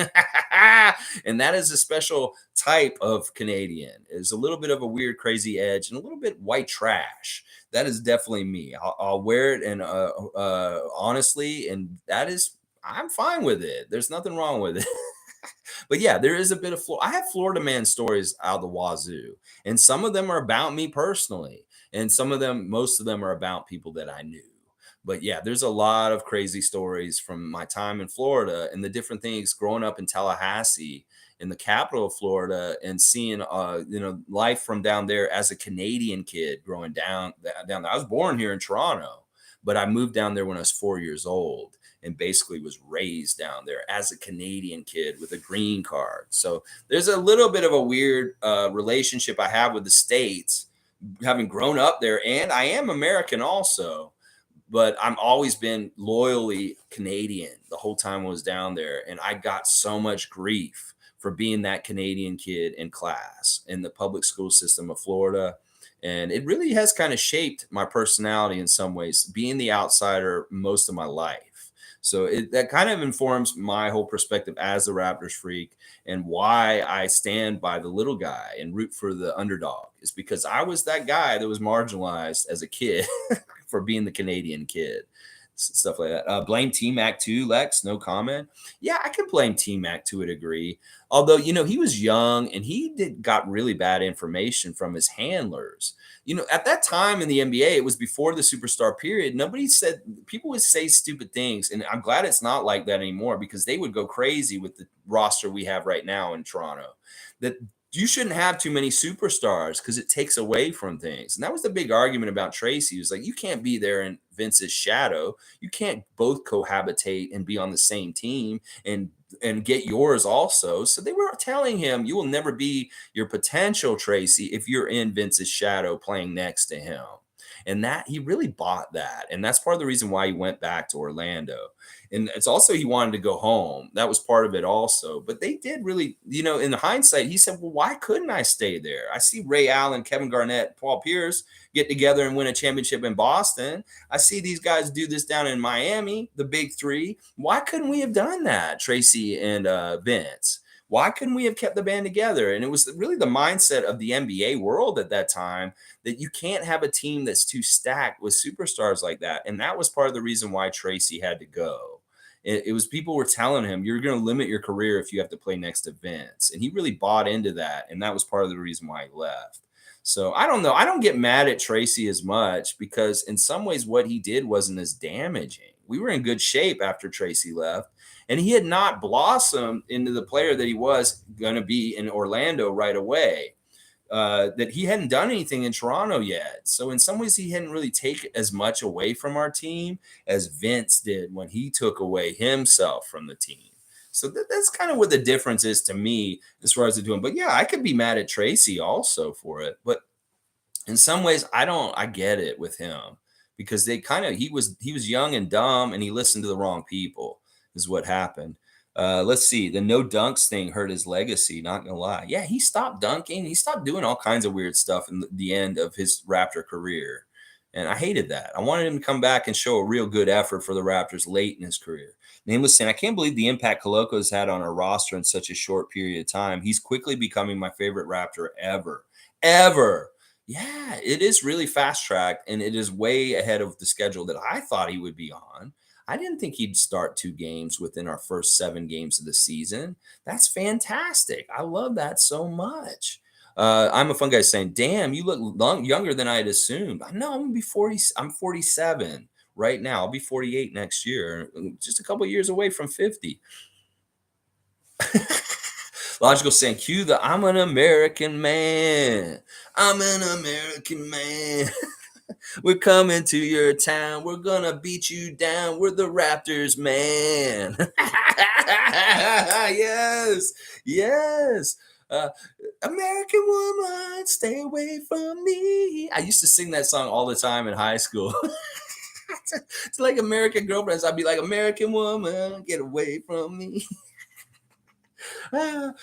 And that is a special type of Canadian. It's a little bit of a weird, crazy edge and a little bit white trash. That is definitely me. I'll wear it and honestly, and I'm fine with it. There's nothing wrong with it. But yeah, there is a bit of I have Florida man stories out the wazoo, and some of them are about me personally, and most of them are about people that I knew. But yeah, there's a lot of crazy stories from my time in Florida and the different things growing up in Tallahassee, in the capital of Florida, and seeing life from down there as a Canadian kid growing down there. I was born here in Toronto, but I moved down there when I was 4 years old and basically was raised down there as a Canadian kid with a green card. So there's a little bit of a weird relationship I have with the States, having grown up there, and I am American also, but I'm always been loyally Canadian the whole time I was down there. And I got so much grief for being that Canadian kid in class in the public school system of Florida. And it really has kind of shaped my personality in some ways, being the outsider most of my life. So that kind of informs my whole perspective as a Raptors freak, and why I stand by the little guy and root for the underdog is because I was that guy that was marginalized as a kid for being the Canadian kid. stuff like that. Blame T-Mac too, Lex. No comment. Yeah, I could blame T-Mac to a degree. Although, he was young and got really bad information from his handlers. At that time in the NBA, it was before the superstar period. People would say stupid things. And I'm glad it's not like that anymore, because they would go crazy with the roster we have right now in Toronto. That you shouldn't have too many superstars because it takes away from things. And that was the big argument about Tracy. He was like, you can't be there in Vince's shadow. You can't both cohabitate and be on the same team and get yours also. So they were telling him, you will never be your potential, Tracy, if you're in Vince's shadow playing next to him. And that he really bought that. And that's part of the reason why he went back to Orlando. And it's also he wanted to go home. That was part of it also. But they did really, in hindsight, he said, well, why couldn't I stay there? I see Ray Allen, Kevin Garnett, Paul Pierce get together and win a championship in Boston. I see these guys do this down in Miami, the big three. Why couldn't we have done that, Tracy and Vince? Why couldn't we have kept the band together? And it was really the mindset of the NBA world at that time that you can't have a team that's too stacked with superstars like that. And that was part of the reason why Tracy had to go. It was people were telling him, you're going to limit your career if you have to play next to Vince. And he really bought into that. And that was part of the reason why he left. So I don't know. I don't get mad at Tracy as much because in some ways what he did wasn't as damaging. We were in good shape after Tracy left. And he had not blossomed into the player that he was going to be in Orlando right away. That he hadn't done anything in Toronto yet. So in some ways, he hadn't really taken as much away from our team as Vince did when he took away himself from the team. So that's kind of what the difference is to me as far as the doing. But yeah, I could be mad at Tracy also for it. But in some ways, I get it with him because he was young and dumb and he listened to the wrong people is what happened. Let's see. The no dunks thing hurt his legacy. Not gonna lie. Yeah, he stopped dunking. He stopped doing all kinds of weird stuff in the end of his Raptor career, and I hated that. I wanted him to come back and show a real good effort for the Raptors late in his career. Nameless saying, I can't believe the impact Coloco's had on our roster in such a short period of time. He's quickly becoming my favorite Raptor ever. Ever. Yeah, it is really fast tracked, and it is way ahead of the schedule that I thought he would be on. I didn't think he'd start 2 games within our first 7 games of the season. That's fantastic. I love that so much. I'm a fun guy saying, damn, you look younger than I had assumed. No, I'm going to be 40. I'm 47 right now. I'll be 48 next year, just a couple of years away from 50. Logical saying, cue the I'm an American man. I'm an American man. We're coming to your town. We're going to beat you down. We're the Raptors, man. Yes. Yes. American woman, stay away from me. I used to sing that song all the time in high school. It's like American Girlfriends. I'd be like, American woman, get away from me. All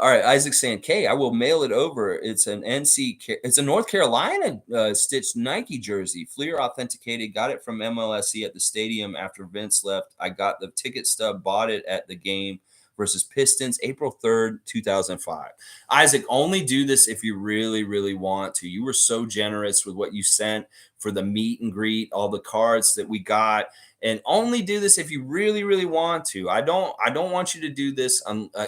right, Isaac saying, "K, I will mail it over. It's an it's a North Carolina stitched Nike jersey, Fleer authenticated. Got it from MLSE at the stadium after Vince left. I got the ticket stub, bought it at the game versus Pistons, April 3rd, 2005. Isaac, only do this if you really, really want to. You were so generous with what you sent for the meet and greet, all the cards that we got. And only do this if you really, really want to. I don't want you to do this.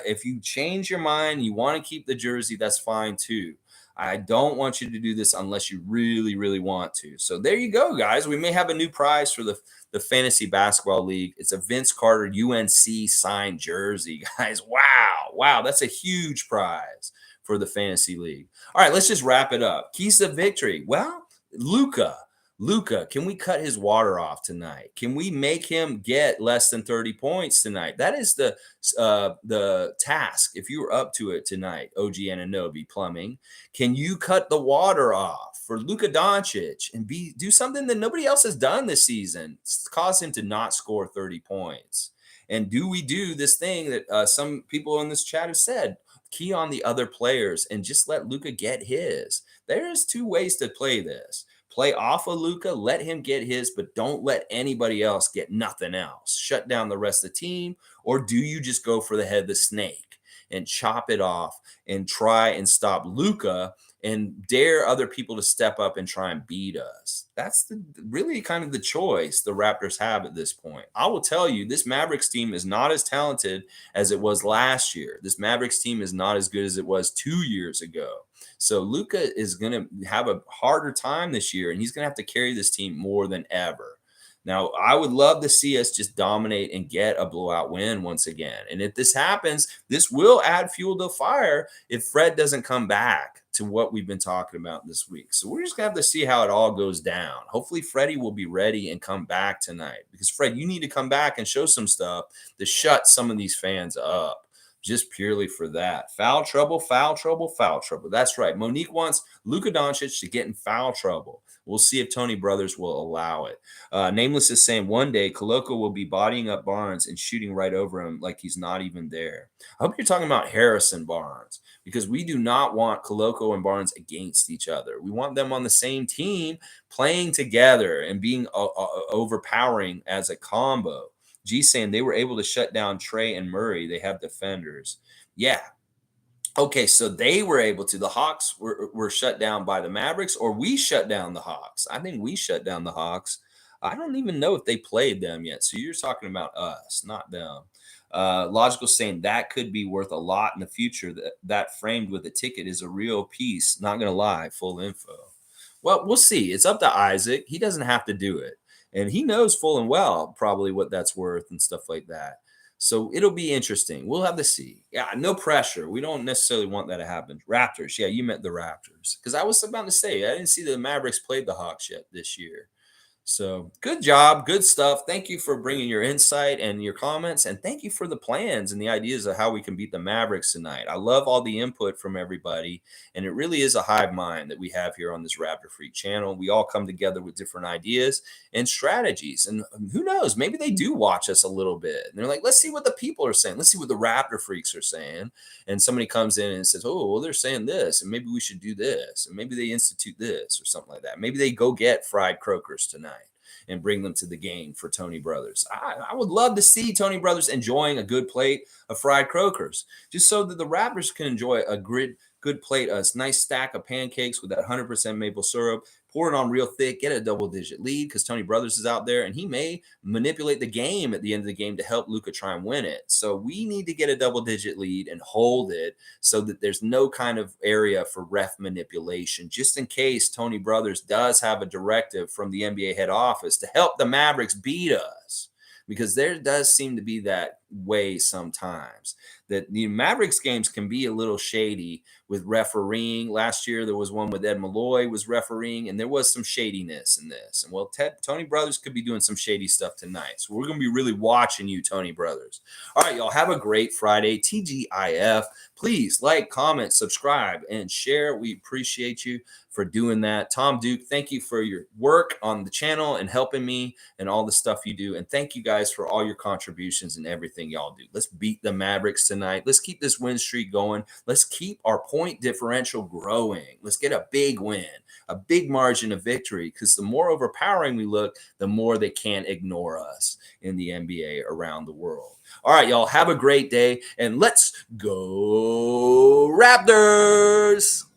If you change your mind, you want to keep the jersey, that's fine too. I don't want you to do this unless you really, really want to. So there you go, guys. We may have a new prize for the Fantasy Basketball League. It's a Vince Carter UNC signed jersey, guys. Wow. That's a huge prize for the Fantasy League. All right, let's just wrap it up. Keys to victory. Well, Luka, can we cut his water off tonight? Can we make him get less than 30 points tonight? That is the task. If you were up to it tonight, OG Anunoby Plumbing, can you cut the water off for Luka Doncic and do something that nobody else has done this season? Cause him to not score 30 points. And do we do this thing that some people in this chat have said? Key on the other players and just let Luka get his. There's 2 ways to play this. Play off of Luka, let him get his, but don't let anybody else get nothing else. Shut down the rest of the team, or do you just go for the head of the snake and chop it off and try and stop Luka and dare other people to step up and try and beat us. That's really kind of the choice the Raptors have at this point. I will tell you, this Mavericks team is not as talented as it was last year. This Mavericks team is not as good as it was 2 years ago. So Luka is going to have a harder time this year, and he's going to have to carry this team more than ever. Now, I would love to see us just dominate and get a blowout win once again. And if this happens, this will add fuel to the fire if Fred doesn't come back to what we've been talking about this week. So we're just going to have to see how it all goes down. Hopefully, Freddie will be ready and come back tonight, because, Fred, you need to come back and show some stuff to shut some of these fans up. Just purely for that. Foul trouble, foul trouble, foul trouble. That's right. Monique wants Luka Doncic to get in foul trouble. We'll see if Tony Brothers will allow it. Nameless is saying one day Koloko will be bodying up Barnes and shooting right over him like he's not even there. I hope you're talking about Harrison Barnes, because we do not want Koloko and Barnes against each other. We want them on the same team, playing together and being overpowering as a combo. G saying they were able to shut down Trey and Murray. They have defenders. Yeah. Okay, so they were able to. The Hawks were shut down by the Mavericks, or we shut down the Hawks. I think we shut down the Hawks. I don't even know if they played them yet. So you're talking about us, not them. Logical saying that could be worth a lot in the future. That framed with a ticket is a real piece. Not going to lie, full info. Well, we'll see. It's up to Isaac. He doesn't have to do it. And he knows full and well probably what that's worth and stuff like that. So it'll be interesting. We'll have to see. Yeah, no pressure. We don't necessarily want that to happen. Raptors. Yeah, you meant the Raptors. Because I was about to say, I didn't see the Mavericks played the Hawks yet this year. So good job. Good stuff. Thank you for bringing your insight and your comments. And thank you for the plans and the ideas of how we can beat the Mavericks tonight. I love all the input from everybody. And it really is a hive mind that we have here on this Raptor Freak channel. We all come together with different ideas and strategies. And who knows, maybe they do watch us a little bit. And they're like, let's see what the people are saying. Let's see what the Raptor Freaks are saying. And somebody comes in and says, oh, well, they're saying this. And maybe we should do this. And maybe they institute this or something like that. Maybe they go get fried croakers tonight and bring them to the game for Tony Brothers. I would love to see Tony Brothers enjoying a good plate of fried croakers, just so that the Raptors can enjoy a good plate, a nice stack of pancakes with that 100% maple syrup. Pour it on real thick, get a double-digit lead, because Tony Brothers is out there, and he may manipulate the game at the end of the game to help Luka try and win it. So we need to get a double-digit lead and hold it so that there's no kind of area for ref manipulation, just in case Tony Brothers does have a directive from the NBA head office to help the Mavericks beat us. Because there does seem to be that way sometimes, that the Mavericks games can be a little shady with refereeing. Last year, there was one with Ed Malloy was refereeing, and there was some shadiness in this. And well, Tony Brothers could be doing some shady stuff tonight. So we're going to be really watching you, Tony Brothers. All right, y'all, have a great Friday. TGIF. Please like, comment, subscribe, and share. We appreciate you for doing that. Tom Duke, thank you for your work on the channel and helping me and all the stuff you do. And thank you guys for all your contributions and everything y'all do. Let's beat the Mavericks tonight. Let's keep this win streak going. Let's keep our point differential growing. Let's get a big win, a big margin of victory, because the more overpowering we look, the more they can't ignore us in the NBA around the world. All right, y'all, have a great day, and let's go Raptors!